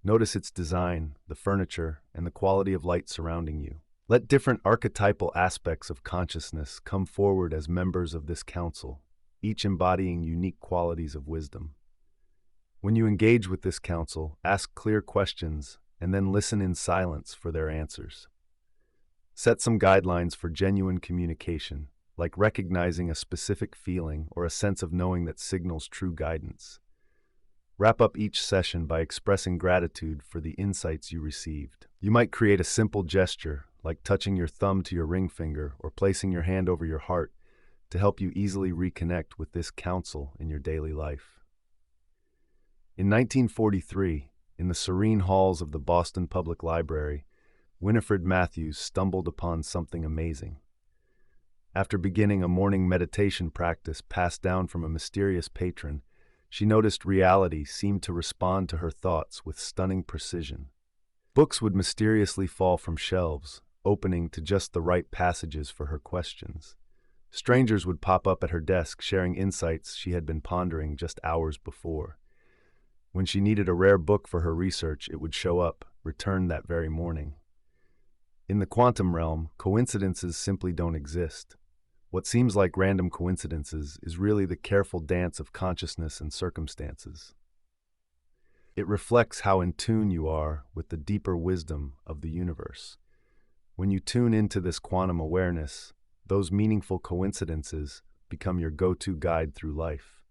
Notice its design, the furniture, and the quality of light surrounding you. Let different archetypal aspects of consciousness come forward as members of this council, each embodying unique qualities of wisdom. When you engage with this council, ask clear questions and then listen in silence for their answers. Set some guidelines for genuine communication, like recognizing a specific feeling or a sense of knowing that signals true guidance. Wrap up each session by expressing gratitude for the insights you received. You might create a simple gesture, like touching your thumb to your ring finger or placing your hand over your heart, to help you easily reconnect with this council in your daily life. In 1943, in the serene halls of the Boston Public Library, Winifred Matthews stumbled upon something amazing. After beginning a morning meditation practice passed down from a mysterious patron, she noticed reality seemed to respond to her thoughts with stunning precision. Books would mysteriously fall from shelves, opening to just the right passages for her questions. Strangers would pop up at her desk sharing insights she had been pondering just hours before. When she needed a rare book for her research, it would show up, returned that very morning. In the quantum realm, coincidences simply don't exist. What seems like random coincidences is really the careful dance of consciousness and circumstances. It reflects how in tune you are with the deeper wisdom of the universe. When you tune into this quantum awareness, those meaningful coincidences become your go-to guide through life.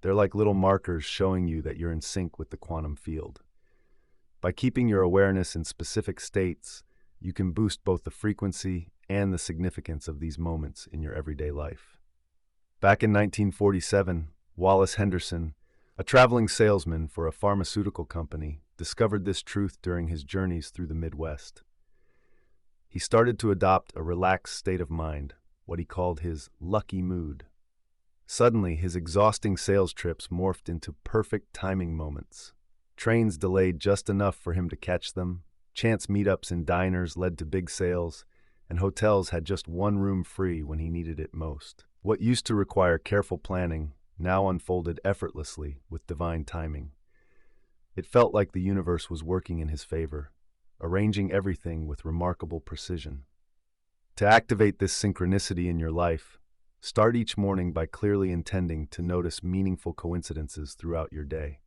They're like little markers showing you that you're in sync with the quantum field. By keeping your awareness in specific states, you can boost both the frequency and the significance of these moments in your everyday life. Back in 1947, Wallace Henderson, a traveling salesman for a pharmaceutical company, discovered this truth during his journeys through the Midwest. He started to adopt a relaxed state of mind, what he called his lucky mood. Suddenly, his exhausting sales trips morphed into perfect timing moments. Trains delayed just enough for him to catch them, chance meetups in diners led to big sales, and hotels had just one room free when he needed it most. What used to require careful planning now unfolded effortlessly with divine timing. It felt like the universe was working in his favor, arranging everything with remarkable precision. To activate this synchronicity in your life, start each morning by clearly intending to notice meaningful coincidences throughout your day.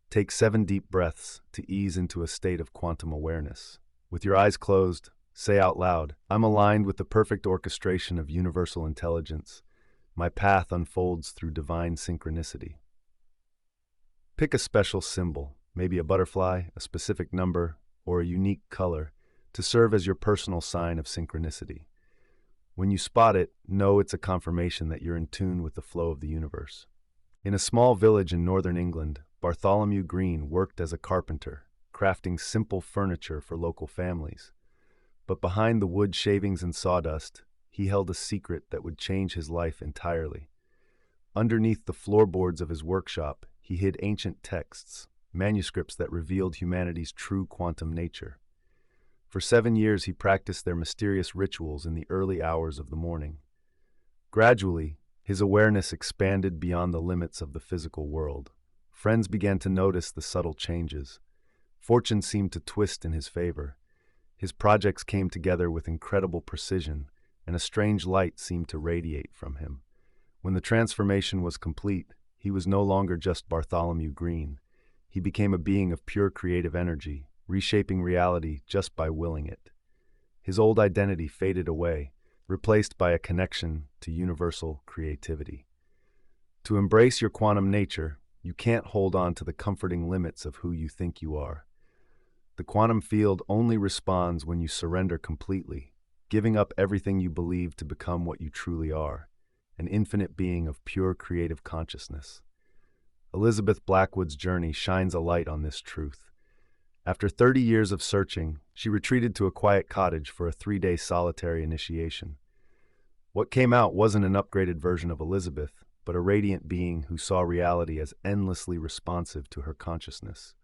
Take 7 deep breaths to ease into a state of quantum awareness. With your eyes closed, say out loud, "I'm aligned with the perfect orchestration of universal intelligence. My path unfolds through divine synchronicity." Pick a special symbol, maybe a butterfly, a specific number, or a unique color, to serve as your personal sign of synchronicity. When you spot it, know it's a confirmation that you're in tune with the flow of the universe. In a small village in northern England, Bartholomew Green worked as a carpenter, crafting simple furniture for local families. But behind the wood shavings and sawdust, he held a secret that would change his life entirely. Underneath the floorboards of his workshop, he hid ancient texts, manuscripts that revealed humanity's true quantum nature. For 7 years, he practiced their mysterious rituals in the early hours of the morning. Gradually, his awareness expanded beyond the limits of the physical world. Friends began to notice the subtle changes. Fortune seemed to twist in his favor. His projects came together with incredible precision, and a strange light seemed to radiate from him. When the transformation was complete, he was no longer just Bartholomew Green. He became a being of pure creative energy, reshaping reality just by willing it. His old identity faded away, replaced by a connection to universal creativity. To embrace your quantum nature, you can't hold on to the comforting limits of who you think you are. The quantum field only responds when you surrender completely, giving up everything you believe to become what you truly are, an infinite being of pure creative consciousness. Elizabeth Blackwood's journey shines a light on this truth. After 30 years of searching, she retreated to a quiet cottage for a 3-day solitary initiation. What came out wasn't an upgraded version of Elizabeth, but a radiant being who saw reality as endlessly responsive to her consciousness.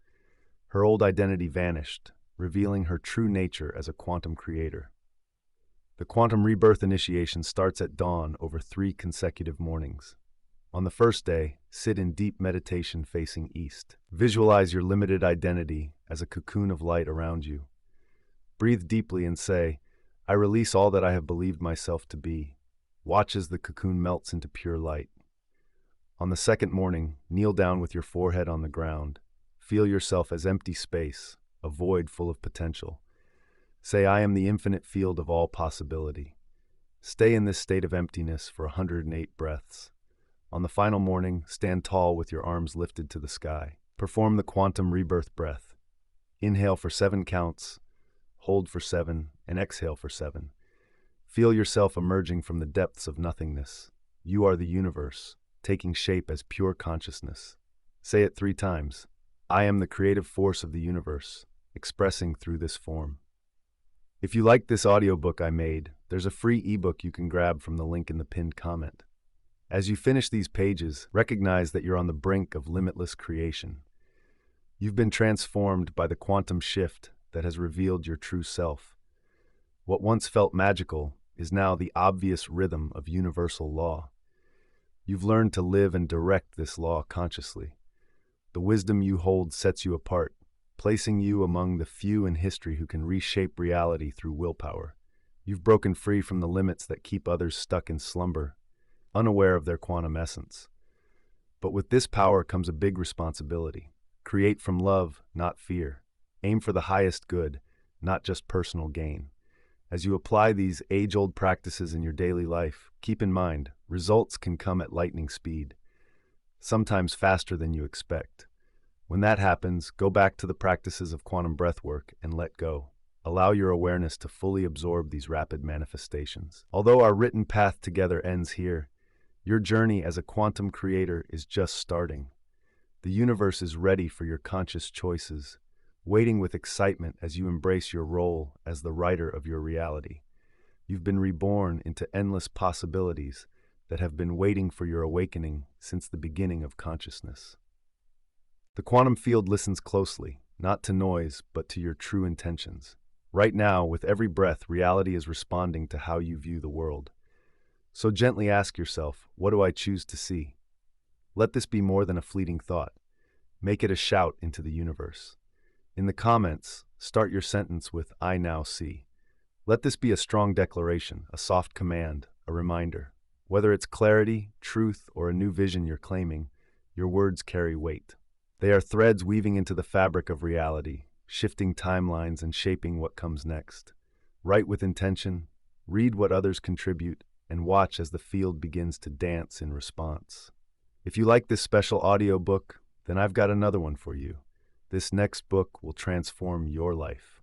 Her old identity vanished, revealing her true nature as a quantum creator. The quantum rebirth initiation starts at dawn over 3 consecutive mornings. On the first day, sit in deep meditation facing east. Visualize your limited identity as a cocoon of light around you. Breathe deeply and say, "I release all that I have believed myself to be." Watch as the cocoon melts into pure light. On the second morning, kneel down with your forehead on the ground. Feel yourself as empty space, a void full of potential. Say, "I am the infinite field of all possibility." Stay in this state of emptiness for 108 breaths. On the final morning, stand tall with your arms lifted to the sky. Perform the quantum rebirth breath. Inhale for 7 counts, hold for 7, and exhale for 7. Feel yourself emerging from the depths of nothingness. You are the universe, taking shape as pure consciousness. Say it 3 times. I am the creative force of the universe, expressing through this form. If you like this audiobook I made, there's a free ebook you can grab from the link in the pinned comment. As you finish these pages, recognize that you're on the brink of limitless creation. You've been transformed by the quantum shift that has revealed your true self. What once felt magical is now the obvious rhythm of universal law. You've learned to live and direct this law consciously. The wisdom you hold sets you apart, placing you among the few in history who can reshape reality through willpower. You've broken free from the limits that keep others stuck in slumber, unaware of their quantum essence. But with this power comes a big responsibility. Create from love, not fear. Aim for the highest good, not just personal gain. As you apply these age-old practices in your daily life, keep in mind, results can come at lightning speed, sometimes faster than you expect. When that happens, go back to the practices of quantum breathwork and let go. Allow your awareness to fully absorb these rapid manifestations. Although our written path together ends here, your journey as a quantum creator is just starting. The universe is ready for your conscious choices, waiting with excitement as you embrace your role as the writer of your reality. You've been reborn into endless possibilities that have been waiting for your awakening since the beginning of consciousness. The quantum field listens closely, not to noise, but to your true intentions. Right now, with every breath, reality is responding to how you view the world. So gently ask yourself, what do I choose to see? Let this be more than a fleeting thought. Make it a shout into the universe. In the comments, start your sentence with, I now see. Let this be a strong declaration, a soft command, a reminder. Whether it's clarity, truth, or a new vision you're claiming, your words carry weight. They are threads weaving into the fabric of reality, shifting timelines and shaping what comes next. Write with intention, read what others contribute, and watch as the field begins to dance in response. If you like this special audiobook, then I've got another one for you. This next book will transform your life.